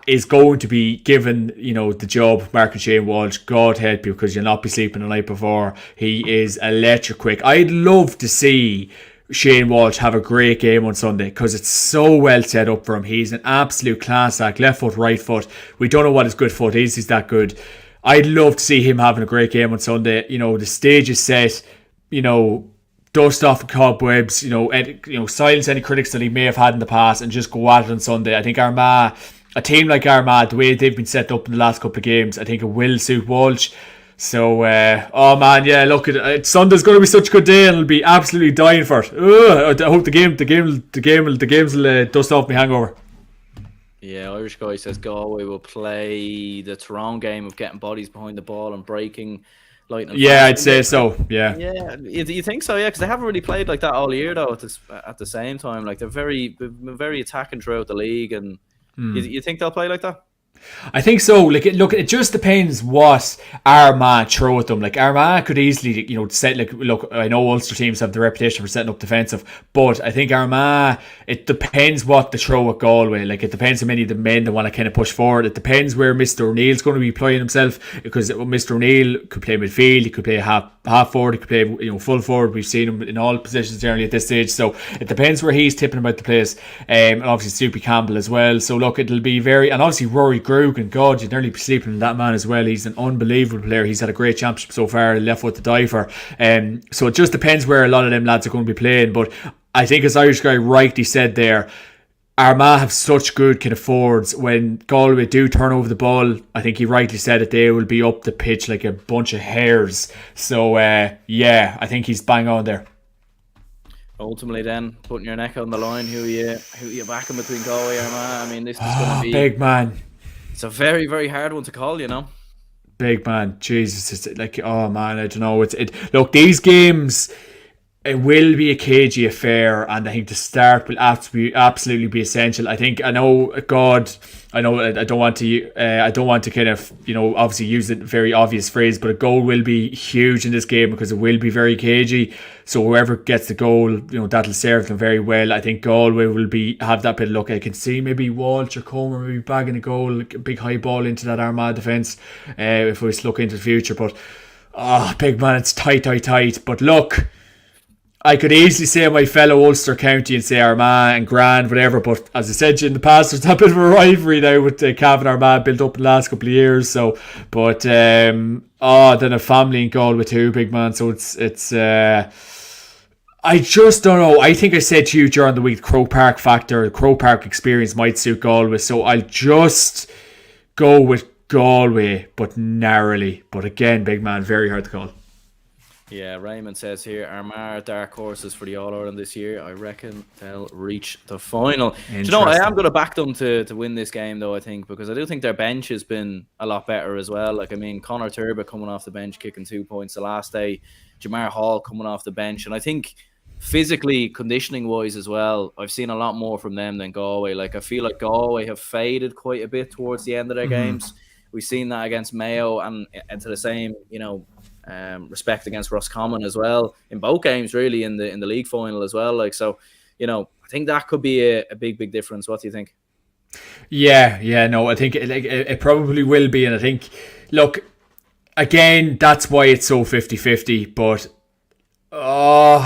is going to be given, the job, Mark and Shane Walsh, God help you, because you'll not be sleeping the night before. He is electric quick. I'd love to see Shane Walsh have a great game on Sunday, because it's so well set up for him. He's an absolute class act, left foot, right foot. We don't know what his good foot is. He's that good. I'd love to see him having a great game on Sunday. The stage is set. Dust off the cobwebs, silence any critics that he may have had in the past, and just go at it on Sunday. I think Armagh, a team like Armagh, the way they've been set up in the last couple of games, I think it will suit Walsh. So, Sunday's going to be such a good day, and I'll be absolutely dying for it. I hope the games will dust off my hangover. Yeah, Irish guy says Galway will play the Tyrone game of getting bodies behind the ball and breaking. Yeah, I'd say so. Yeah. Yeah, you think so? Yeah, because they haven't really played like that all year though. At the same time, they've been very attacking throughout the league, and you think they'll play like that? I think so. Like, look, it just depends what Armagh throw at them. Like, Armagh could easily, set, like, look, I know Ulster teams have the reputation for setting up defensive, but I think Armagh, it depends what the throw at Galway. Like, it depends how many of the men that want to kind of push forward. It depends where Mr. O'Neill's going to be playing himself, because Mr. O'Neill could play midfield, he could play half forward, he could play, full forward. We've seen him in all positions generally at this stage, so it depends where he's tipping about the place. And obviously Soupy Campbell as well. So look, it'll be very, and obviously Rory Grugan, God, you'd nearly be sleeping on that man as well. He's an unbelievable player. He's had a great championship so far, left foot to die for. So it just depends where a lot of them lads are going to be playing. But I think, as Irish Guy rightly said there, Armagh have such good kind of forwards. When Galway do turn over the ball, I think he rightly said that they will be up the pitch like a bunch of hares. So yeah, I think he's bang on there. Ultimately, then putting your neck on the line, who you backing between Galway and Armagh? I mean, this is going to be big man. It's a very, very hard one to call, Big man, Jesus, it's like, oh man, I don't know. Look, these games, it will be a cagey affair, and I think the start will absolutely be essential. I don't want to kind of, obviously use a very obvious phrase, but a goal will be huge in this game because it will be very cagey. So whoever gets the goal, that'll serve them very well. I think Galway will have that bit of luck. I can see maybe Walsh or Comer maybe bagging a goal, like a big high ball into that Armagh defence, if we look into the future. But big man, it's tight. But look, I could easily say my fellow Ulster County and say Armagh and Grand, whatever, but as I said to you in the past, there's a bit of a rivalry now with Cav and Armagh built up in the last couple of years. So, but then a family in Galway too, big man. So it's I just don't know. I think I said to you during the week, Croke Park factor, Croke Park experience might suit Galway. So I'll just go with Galway, but narrowly. But again, big man, very hard to call. Yeah, Raymond says here, Armagh dark horses for the All-Ireland this year. I reckon they'll reach the final. Do you know, I am going to back them to win this game, though, I think, because I do think their bench has been a lot better as well. Like, I mean, Conor Turbo coming off the bench, kicking 2 points the last day. Jamar Hall coming off the bench. And I think physically, conditioning-wise as well, I've seen a lot more from them than Galway. Like, I feel like Galway have faded quite a bit towards the end of their games. We've seen that against Mayo and to the same, respect against Roscommon as well in both games, really, in the league final as well. Like, so, I think that could be a big difference. What do you think? Yeah, no, I think it probably will be, and I think, look, again, that's why it's so 50-50, but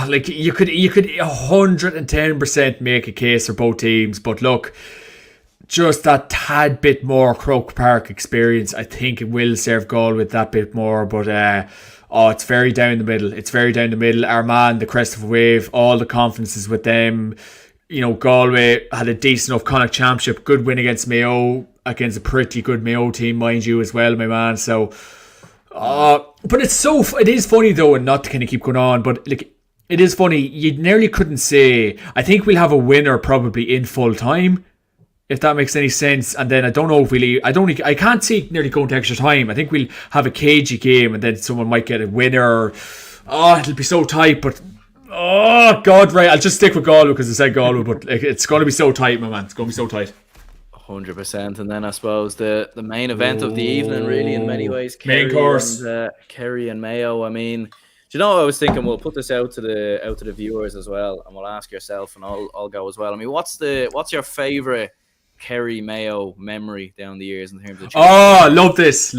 like you could 110% make a case for both teams, but look, just that tad bit more Croke Park experience, I think it will serve Galway that bit more. But it's very down the middle. Armagh, the crest of a wave, all the conferences with them. Galway had a decent enough Connacht Championship, good win against Mayo, against a pretty good Mayo team, mind you, as well, my man. So, but it is funny though, and not to kind of keep going on, but like, it is funny. You nearly couldn't say. I think we'll have a winner probably in full time, if that makes any sense. And then I don't know if I can't see nearly going to extra time. I think we'll have a cagey game, and then someone might get a winner. It'll be so tight, but God, right, I'll just stick with Galway because I said Galway, but it's going to be so tight, my man. It's going to be so tight. 100%. And then I suppose the main event of the evening, really, in many ways, main course, Kerry and Mayo. I mean, do you know what I was thinking? We'll put this out to the viewers as well, and we'll ask yourself, and I'll go as well. I mean, what's your favourite Kerry Mayo memory down the years in terms of love this.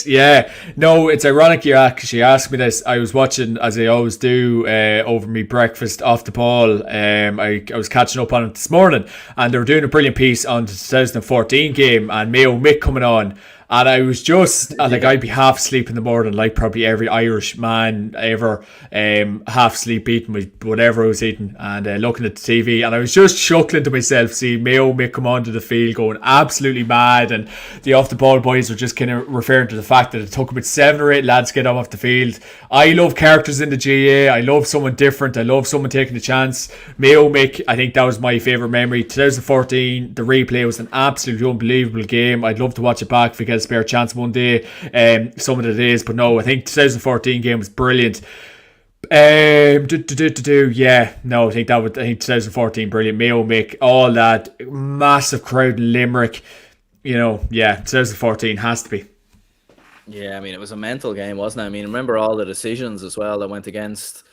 Yeah, no, it's ironic you actually asked me this. I was watching, as I always do, over me breakfast off the ball. I was catching up on it this morning, and they were doing a brilliant piece on the 2014 game and Mayo Mick coming on. And I was just, like, I'd be half asleep in the morning, like probably every Irish man ever, half sleep eating with whatever I was eating, and looking at the TV. And I was just chuckling to myself, seeing Mayo Mick come onto the field going absolutely mad. And the off-the-ball boys were just kind of referring to the fact that it took about 7 or 8 lads to get off the field. I love characters in the GAA. I love someone different. I love someone taking a chance. Mayo Mick, I think that was my favourite memory. 2014, the replay was an absolutely unbelievable game. I'd love to watch it back if we get a spare chance one day, some of the days, but no, I think 2014 game was brilliant. I think 2014 brilliant. Mayo Mick, all that massive crowd in Limerick. Yeah, 2014 has to be. Yeah, I mean, it was a mental game, wasn't it? I mean, remember all the decisions as well that went against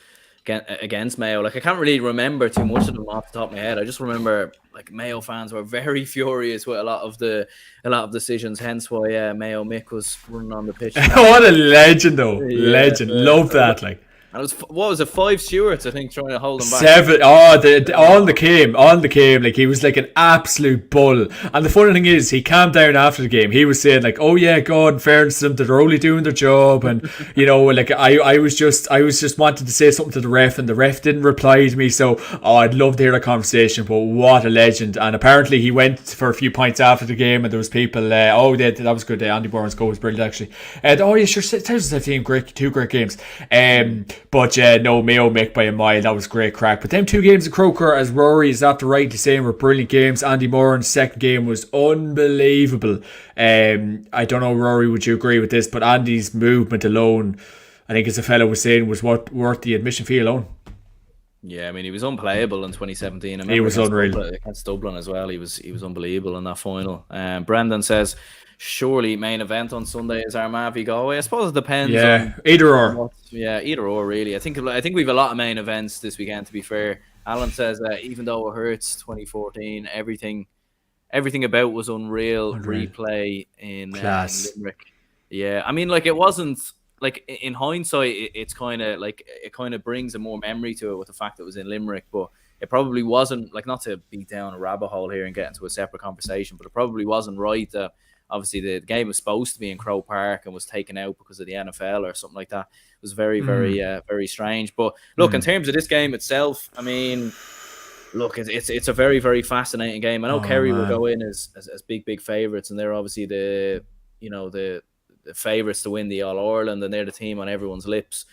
Mayo. Like, I can't really remember too much of them off the top of my head. I just remember like Mayo fans were very furious with a lot of decisions. Hence why Mayo Mick was running on the pitch. What a legend, though! Legend, love that. Like. And it was, what was it, 5 stewards, I think, trying to hold him back. 7. On the came. Like, he was like an absolute bull. And the funny thing is, he calmed down after the game. He was saying, like, oh yeah, God, in fairness to them, they're only doing their job. And, like, I was just wanting to say something to the ref, and the ref didn't reply to me. So, I'd love to hear that conversation, but what a legend. And apparently he went for a few pints after the game, and there was people, that was good. Andy Bourne's goal was brilliant, actually. Oh yeah, sure, 2015, two great games. But no, Mayo Mick by a mile. That was great crack. But them 2 games of Croker, as Rory is after rightly saying, were brilliant games. Andy Moran's second game was unbelievable. I don't know, Rory, would you agree with this? But Andy's movement alone, I think, as a fellow was saying, was worth the admission fee alone. Yeah, I mean, he was unplayable in 2017. He was unreal. Against Dublin as well. He was unbelievable in that final. Brendan says, surely main event on Sunday is Armagh v Galway. I suppose it depends. Yeah, either or. Either or, really. I think we've a lot of main events this weekend, to be fair. Alan says even though it hurts 2014, everything about was unreal. Replay in Limerick. Yeah, I mean, like, it wasn't like, in hindsight, it's kind of like, it kind of brings a more memory to it with the fact that it was in Limerick, but it probably wasn't, like, not to beat down a rabbit hole here and get into a separate conversation, but it probably wasn't right that obviously the game was supposed to be in Croke Park and was taken out because of the NFL or something like that. It was very, very strange. But look, in terms of this game itself, I mean, look, it's a very, very fascinating game. I know Kerry will go in as big favourites, and they're obviously the favourites to win the All-Ireland, and they're the team on everyone's lips.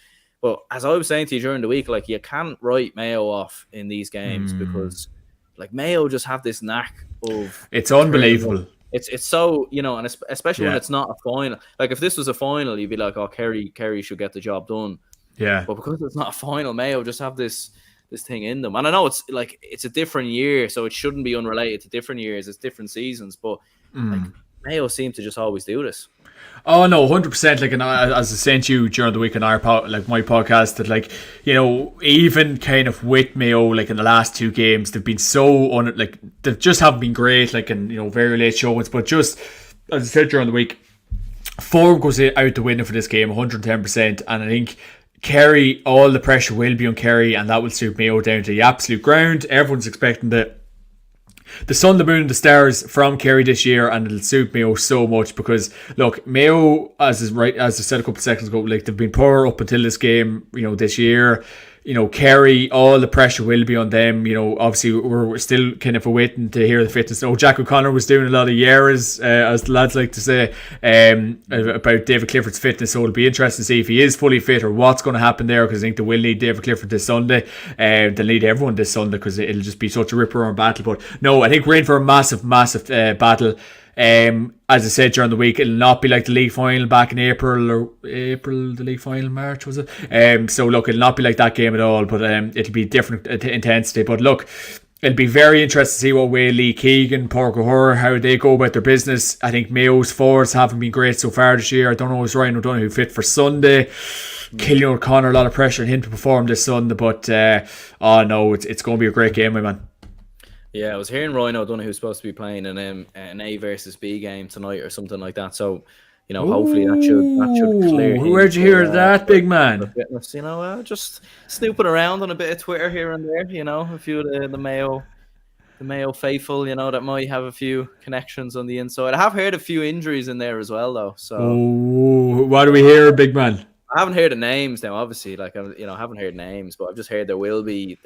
But as I was saying to you during the week, like, you can't write Mayo off in these games because, like, Mayo just have this knack of... It's unbelievable. It's so, and especially when it's not a final. Like, if this was a final, you'd be like, oh, Kerry should get the job done. Yeah. But because it's not a final, Mayo just have this thing in them. And I know it's a different year, so it shouldn't be unrelated to different years. It's different seasons. But like, Mayo seem to just always do this. Oh no, 100%. Like, and as I said to you during the week on my podcast, that, like, even kind of with Mayo, like, in the last 2 games, they've been so they just haven't been great. Like, and very late showings, but just as I said during the week, form goes out the window for this game, 110%. And I think Kerry, all the pressure will be on Kerry, and that will suit Mayo down to the absolute ground. Everyone's expecting the sun, the moon, and the stars from Kerry this year, and it'll suit Mayo so much because, look, Mayo, as I said a couple of seconds ago, like, they've been poor up until this game, this year. Kerry, all the pressure will be on them. Obviously we're still kind of waiting to hear the fitness. Jack O'Connor was doing a lot of years, as the lads like to say, about David Clifford's fitness. So it'll be interesting to see if he is fully fit or what's going to happen there, because I think they will need David Clifford this Sunday. They'll need everyone this Sunday because it'll just be such a rip-roaring battle. But no, I think we're in for a massive battle. As I said during the week, it'll not be like the league final back in April, the league final, March, was it? So look, it'll not be like that game at all, but it'll be different intensity. But look, it'll be very interesting to see what way Lee Keegan, Páirc Ó Hur, how they go about their business. I think Mayo's forwards haven't been great so far this year. I don't know if Ryan O'Donoghue fit for Sunday. Killian O'Connor, a lot of pressure on him to perform this Sunday, but it's going to be a great game, my man. Yeah, I was hearing Ryan O'Donoghue who's supposed to be playing an A versus B game tonight or something like that. So, hopefully that should clear. Where'd you hear that, big man? Just snooping around on a bit of Twitter here and there. A few of the Mayo faithful, that might have a few connections on the inside. I have heard a few injuries in there as well, though. So, what do we hear, big man? I haven't heard the names now, obviously. Like, I haven't heard names, but I've just heard there will be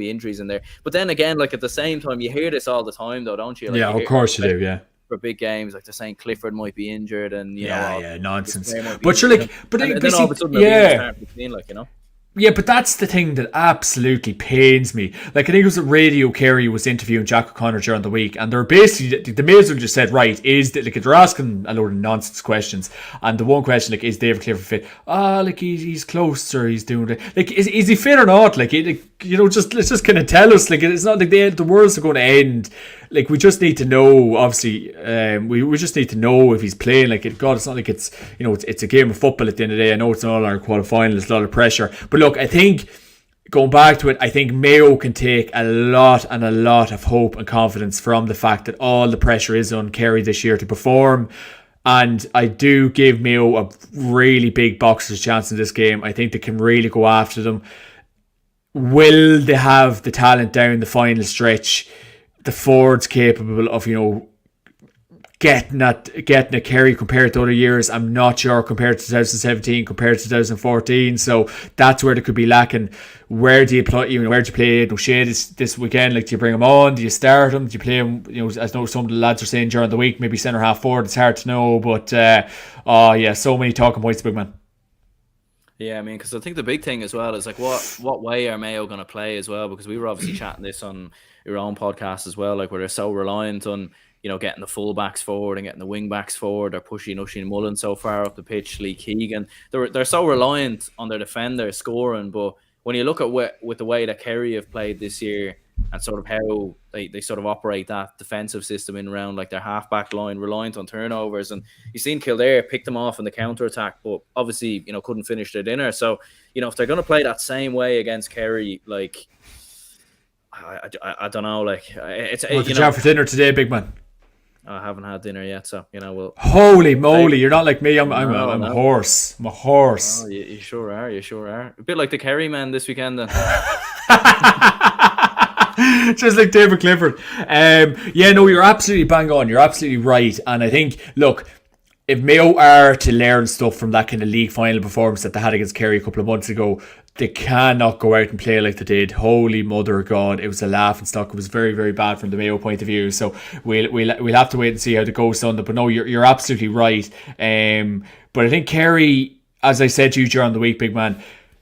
injuries in there. But then again, like, at the same time, you hear this all the time, though, don't you? Like, yeah, of course you do. Yeah. For big games, like they're saying Clifford might be injured, and nonsense. But you're like, then all of a sudden, Yeah, but that's the thing that absolutely pains me. Like, I think it was a Radio Kerry was interviewing Jack O'Connor during the week, and they're basically, the Mayo just said, right, they're asking a load of nonsense questions, and the one question, like, is David Clifford fit? Like, he's close, or he's doing it. Like, is he fit or not? Like, let's just kind of tell us. Like, it's not like the world's going to end. Like, we just need to know. Obviously, we just need to know if he's playing. Like, God, it's not like it's it's a game of football at the end of the day. I know it's not our quarterfinal. There's a lot of pressure, but look, I think going back to it, I think Mayo can take a lot of hope and confidence from the fact that all the pressure is on Kerry this year to perform. And I do give Mayo a really big boxer's chance in this game. I think they can really go after them. Will they have the talent down the final stretch? The forwards capable of, getting a Kerry compared to other years? I'm not sure, compared to 2017, compared to 2014. So that's where they could be lacking. Where do you play? Where do you play O'Shea this weekend? Like, do you bring him on? Do you start him? Do you play him? I know some of the lads are saying during the week, maybe centre half forward. It's hard to know, but so many talking points, big man. Yeah, I mean, because I think the big thing as well is like what way are Mayo going to play as well? Because we were obviously chatting this on your own podcast as well, like where they're so reliant on getting the full-backs forward and getting the wing-backs forward. They're pushing Oisín Mullen so far up the pitch, Lee Keegan. They're so reliant on their defender scoring, but when you look at with the way that Kerry have played this year and sort of how they sort of operate that defensive system in around like their half-back line, reliant on turnovers, and you've seen Kildare pick them off in the counter-attack, but obviously, couldn't finish their dinner. So, if they're going to play that same way against Kerry, like, I don't know, like, it's... What did you have for dinner today, big man? I haven't had dinner yet, so we'll. Holy moly! You're not like me. I'm a horse. I'm a horse. Oh, you sure are. You sure are. A bit like the Kerry man this weekend, then. Just like David Clifford. You're absolutely bang on. You're absolutely right. And I think, look, if Mayo are to learn stuff from that kind of league final performance that they had against Kerry a couple of months ago, they cannot go out and play like they did. Holy mother of God, it was a laughing stock. It was very, very bad from the Mayo point of view. So we'll have to wait and see how it goes Sunday. But no, you're absolutely right. But I think Kerry, as I said to you during the week, big man,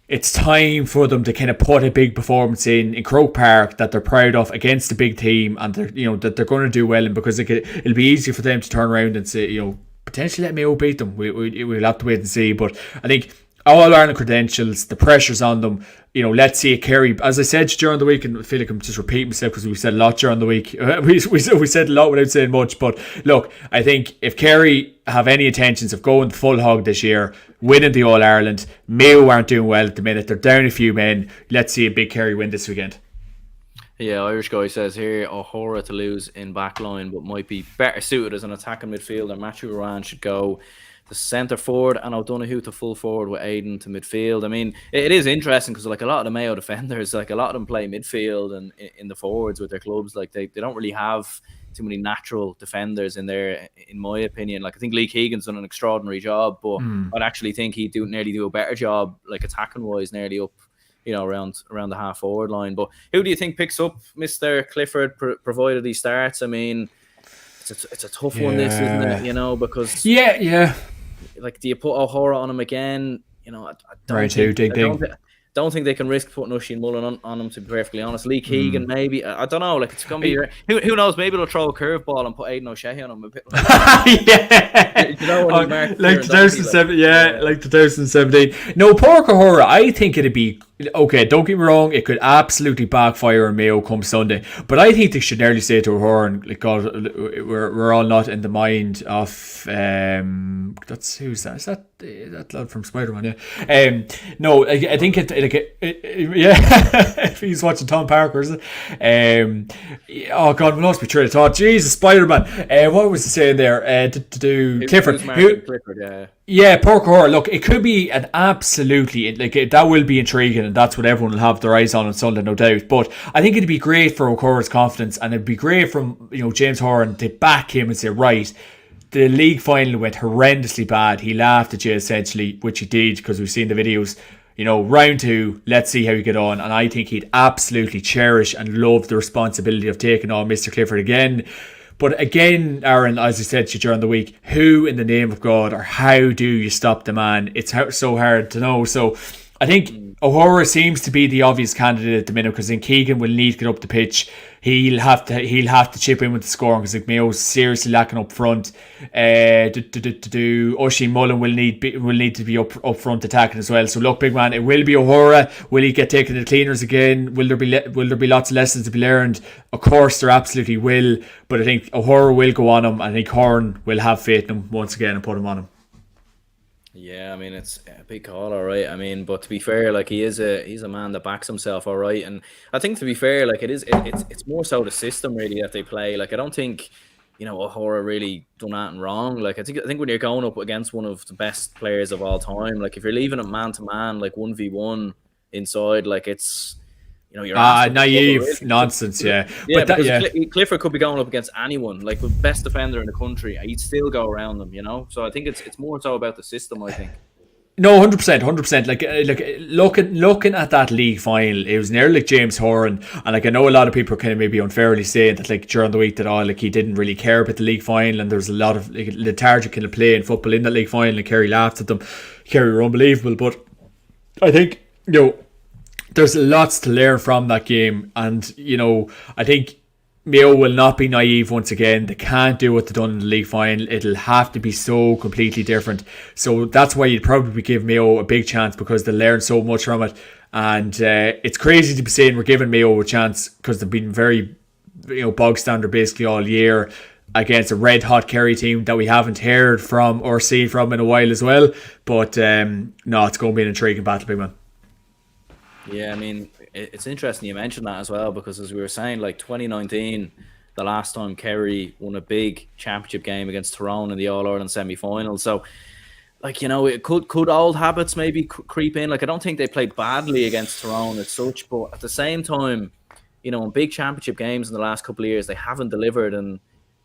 it's time for them to kind of put a big performance in Croke Park that they're proud of against a big team, and they're that they're going to do well in, because it'll be easy for them to turn around and say potentially let Mayo beat them. We'll have to wait and see. But I think all Ireland credentials, the pressure's on them. Let's see Kerry. As I said during the week, and I feel like I'm just repeating myself because we said a lot during the week. We said a lot without saying much. But look, I think if Kerry have any intentions of going full hog this year, winning the All Ireland, Mayo aren't doing well at the minute. They're down a few men. Let's see a big Kerry win this weekend. Yeah, Irish guy says here, O'Hora to lose in backline, but might be better suited as an attacking midfielder. Matthew Moran should go the centre forward, and O'Donoghue to full forward with Aiden to midfield. I mean, it is interesting because like a lot of the Mayo defenders, like a lot of them play midfield and in the forwards with their clubs. Like they don't really have too many natural defenders in there, in my opinion. Like I think Lee Keegan's done an extraordinary job, but I'd actually think he'd nearly do a better job, like attacking wise, nearly up, around the half forward line. But who do you think picks up Mr. Clifford, provided he starts? I mean, it's a tough one, this, isn't it? Because like, do you put O'Hora on him again? Don't think they can risk putting Oisín Mullen on him, to be perfectly honest. Lee Keegan, maybe. I don't know. Like, it's going to be... Who knows? Maybe they'll throw a curveball and put Aidan O'Shea on him a bit. Like 2007. Like 2017. No, poor O'Hora, I think it'd be... Okay, don't get me wrong, it could absolutely backfire on Mayo come Sunday, but I think they should nearly say to O'Hora, and like, God, we're all not in the mind of that's who's that? Is that lad from Spider-Man? Yeah. No, I think if he's watching Tom Parker, is it? Oh God, we lost my train of thought. Jesus, Spider-Man. What was he saying there? To do Clifford. Clifford, yeah, poor O'Hora. Look, it could be an absolutely, that will be intriguing, and that's what everyone will have their eyes on Sunday, no doubt. But I think it'd be great for O'Hora's confidence, and it'd be great from James Horan to back him and say, right, the league final went horrendously bad. He laughed at you essentially, which he did because we've seen the videos. Round 2, let's see how you get on. And I think he'd absolutely cherish and love the responsibility of taking on Mr. Clifford again. But again, Aaron, as I said to you during the week, who in the name of God, or how do you stop the man? It's so hard to know. So I think O'Hora seems to be the obvious candidate at the minute because then Keegan will need to get up the pitch. He'll have to chip in with the scoring because like Mayo's seriously lacking up front. Oisin Mullen will need to be up front attacking as well. So look, big man, it will be O'Hora. Will he get taken to the cleaners again? Will there be lots of lessons to be learned? Of course, there absolutely will. But I think O'Hora will go on him. I think Horn will have faith in him once again and put him on him. Yeah, I mean it's a big call, all right. I mean, but to be fair, like he's a man that backs himself, all right. And I think to be fair, like it's more so the system really that they play. Like I don't think O'Hora really done anything wrong. Like I think when you're going up against one of the best players of all time, like if you're leaving it man to man, like 1v1 inside, like it's you're naive nonsense, yeah. Yeah, but because Clifford could be going up against anyone, like the best defender in the country, he'd still go around them, So I think it's more so about the system, I think. No, 100%. Like looking at that league final, it was nearly like James Horan, and like I know a lot of people are kind of maybe unfairly saying that like during the week that like he didn't really care about the league final, and there's a lot of like, lethargic kind of play in football in that league final, and Kerry laughed at them. Kerry were unbelievable, but I think there's lots to learn from that game, and I think Mayo will not be naive once again. They can't do what they've done in the league final. It'll have to be so completely different. So that's why you'd probably give Mayo a big chance, because they learn so much from it. And it's crazy to be saying we're giving Mayo a chance because they've been very bog standard basically all year against a red hot Kerry team that we haven't heard from or seen from in a while as well. But no, it's going to be an intriguing battle, big man. Yeah, I mean, it's interesting you mentioned that as well, because as we were saying, like 2019, the last time Kerry won a big championship game against Tyrone in the All-Ireland semi-final. So, like, it could old habits maybe creep in. Like, I don't think they played badly against Tyrone as such, but at the same time, in big championship games in the last couple of years, they haven't delivered. And,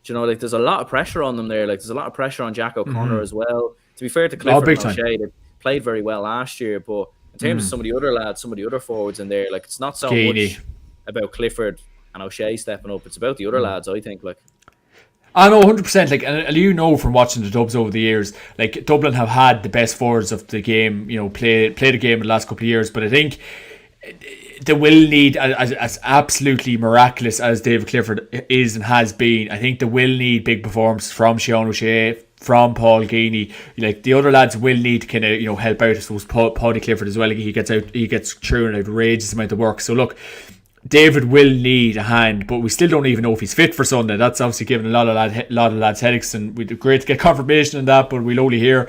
like, there's a lot of pressure on them there. Like, there's a lot of pressure on Jack O'Connor as well. To be fair to Clifford and O'Shea, they played very well last year, but in terms of some of the other lads, some of the other forwards in there, like it's not so much about Clifford and O'Shea stepping up. It's about the other lads, I think. Like, I know 100%. Like, and from watching the Dubs over the years, like Dublin have had the best forwards of the game. Play the game in the last couple of years, but I think they will need, as absolutely miraculous as David Clifford is and has been, I think they will need big performances from Sean O'Shea, from Paul Geaney. Like the other lads will need to kind of help out. I suppose Paddy Clifford as well. Like, he gets through an outrageous amount of work. So look, David will need a hand, but we still don't even know if he's fit for Sunday. That's obviously giving a lot of lads headaches, and we'd great to get confirmation on that, but we'll only hear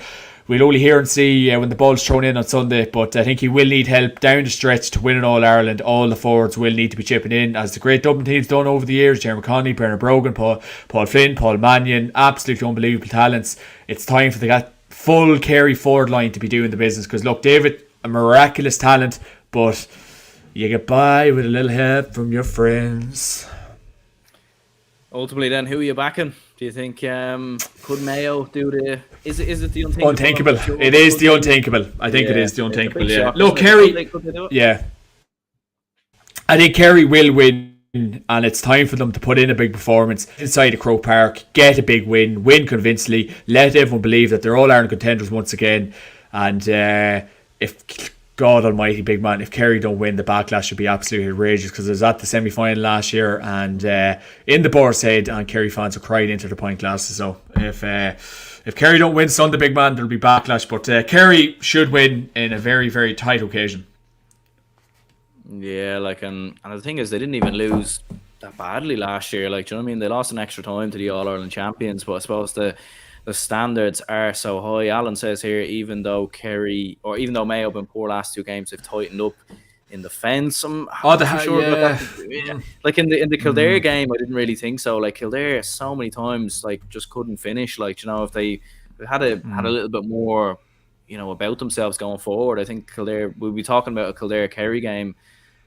and see when the ball's thrown in on Sunday. But I think he will need help down the stretch to win in All Ireland. All the forwards will need to be chipping in, as the great Dublin team's done over the years. Jeremy Conley, Bernard Brogan, Paul Flynn, Paul Mannion, absolutely unbelievable talents. It's time for the full Kerry forward line to be doing the business, because look, David, a miraculous talent, but you get by with a little help from your friends. Ultimately, then, who are you backing? Do you think could Mayo do the? Is it the unthinkable? Unthinkable. It is the unthinkable. I think it is the unthinkable. Yeah. Look, Kerry. Yeah. I think Kerry will win, and it's time for them to put in a big performance inside of Croke Park, get a big win convincingly, let everyone believe that they're All-Ireland contenders once again. And if God almighty, big man, if Kerry don't win, the backlash should be absolutely outrageous, because I was at the semi-final last year and in the Boar's Head, and Kerry fans are crying into the pint glasses. So if Kerry don't win Sunday, big man, there'll be backlash. But Kerry should win in a very, very tight occasion. Yeah, like, and the thing is, they didn't even lose that badly last year. Like, do you know what I mean? They lost in extra time to the All-Ireland champions, but I suppose the standards are so high. Alan says here, even though Mayo have been poor last two games, they've tightened up in defence. I'm not sure about that. Like in the Kildare game, I didn't really think so. Like, Kildare so many times like just couldn't finish. Like, if they had a little bit more, about themselves going forward, I think Kildare, we'll be talking about a Kildare Kerry game.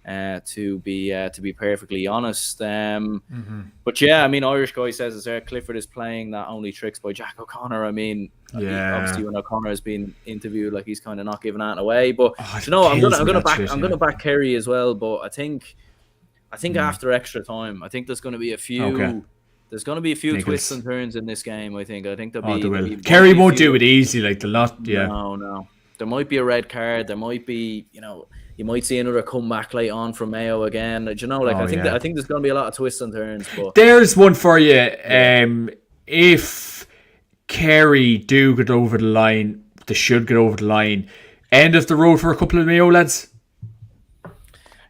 To be perfectly honest, but yeah, I mean, Irish guy says it's there. Clifford is playing that only tricks by Jack O'Connor. I mean, obviously when O'Connor has been interviewed, like, he's kind of not giving that away. But I'm gonna back Kerry as well. But I think after extra time, I think there's going to be a few. Okay. There's going to be a few twists and turns in this game. I think there'll be. Kerry won't do it easy. Like, the lot. Yeah. No. There might be a red card. There might be, you might see another comeback late on from Mayo again. Do you know, like, I think there's going to be a lot of twists and turns. But there's one for you. If Kerry do get over the line, they should get over the line. End of the road for a couple of Mayo lads?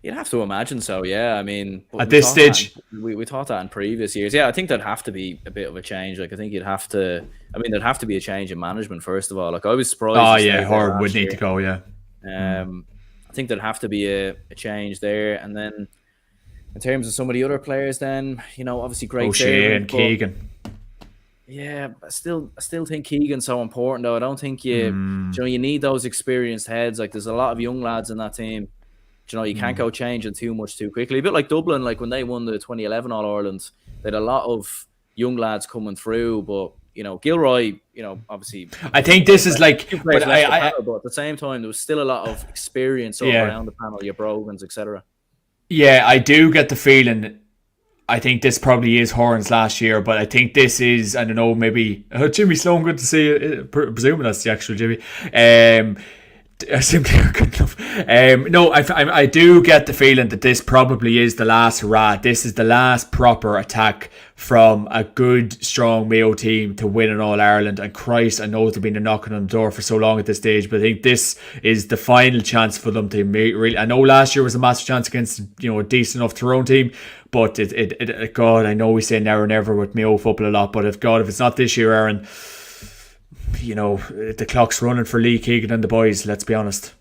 You'd have to imagine so, yeah. I mean, at this stage, we thought that in previous years. Yeah, I think there'd have to be a bit of a change. Like, I think there'd have to be a change in management first of all. Like, I was surprised. Oh yeah, Howard would need to go. Yeah. I think there'd have to be a change there, and then in terms of some of the other players, then obviously great O'Shea and Keegan. Yeah, I still think Keegan's so important though. I don't think you need those experienced heads. Like, there's a lot of young lads in that team. You can't go changing too much too quickly. A bit like Dublin, like when they won the 2011 All-Ireland, they had a lot of young lads coming through. But, Gilroy, obviously... I think this is like... But at the same time, there was still a lot of experience around the panel, your Brogans, etc. Yeah, I do get the feeling... I think this probably is Horan's last year, but I think this is, I don't know, maybe... Jimmy Sloan, good to see you. Presuming that's the actual Jimmy. Simply good enough. No, I do get the feeling that this probably is the last hurrah. This is the last proper attack from a good, strong Mayo team to win in All Ireland. And Christ, I know they've been knocking on the door for so long at this stage, but I think this is the final chance for them to really. I know last year was a massive chance against a decent enough Tyrone team, but God, I know we say never, never with Mayo football a lot, but if it's not this year, Aaron. The clock's running for Lee Keegan and the boys, let's be honest.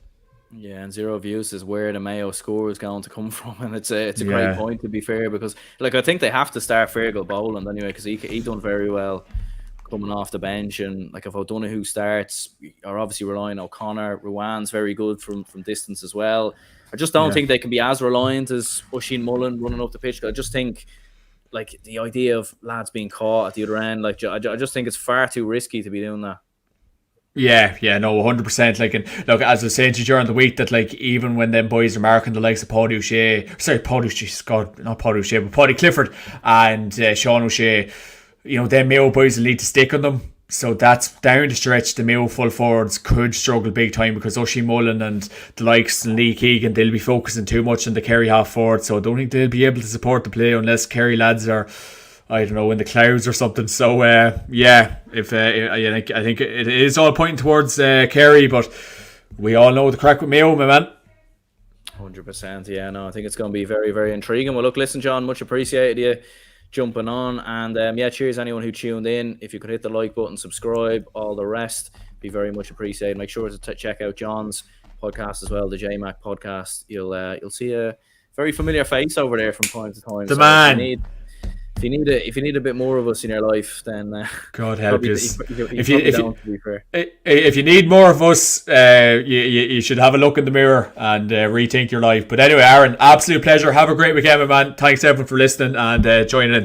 Yeah, and zero views is where the Mayo score is going to come from, and it's a great point, to be fair, because I think they have to start Fergal Boland anyway, because he done very well coming off the bench, and if O'Donoghue starts, are obviously relying on O'Connor. Ruan's very good from distance as well. I just don't think they can be as reliant as Oisin Mullen running up the pitch. I just think the idea of lads being caught at the other end, I just think it's far too risky to be doing that. Yeah, no, 100%. Look, as I was saying to you during the week, that even when them boys are marking the likes of Paddy Clifford and Sean O'Shea, them Mayo boys will need to stick on them. So that's down the stretch. The Mayo full forwards could struggle big time, because Oisin Mullen and the likes and Lee Keegan, they'll be focusing too much on the Kerry half forward. So I don't think they'll be able to support the play unless Kerry lads are, I don't know, in the clouds or something. So I think it is all pointing towards Kerry, but we all know the crack with Mayo, my man. 100%. Yeah, no, I think it's going to be very, very intriguing. Well, look, listen, John, much appreciated you jumping on, and cheers anyone who tuned in. If you could hit the like button, subscribe, all the rest, be very much appreciated. Make sure to check out John's podcast as well, the JMac podcast. You'll see a very familiar face over there from time to time. The man. If you need a bit more of us in your life, then God help you. If you need more of us, you should have a look in the mirror and rethink your life. But anyway, Aaron, absolute pleasure. Have a great weekend, my man. Thanks everyone for listening and joining in.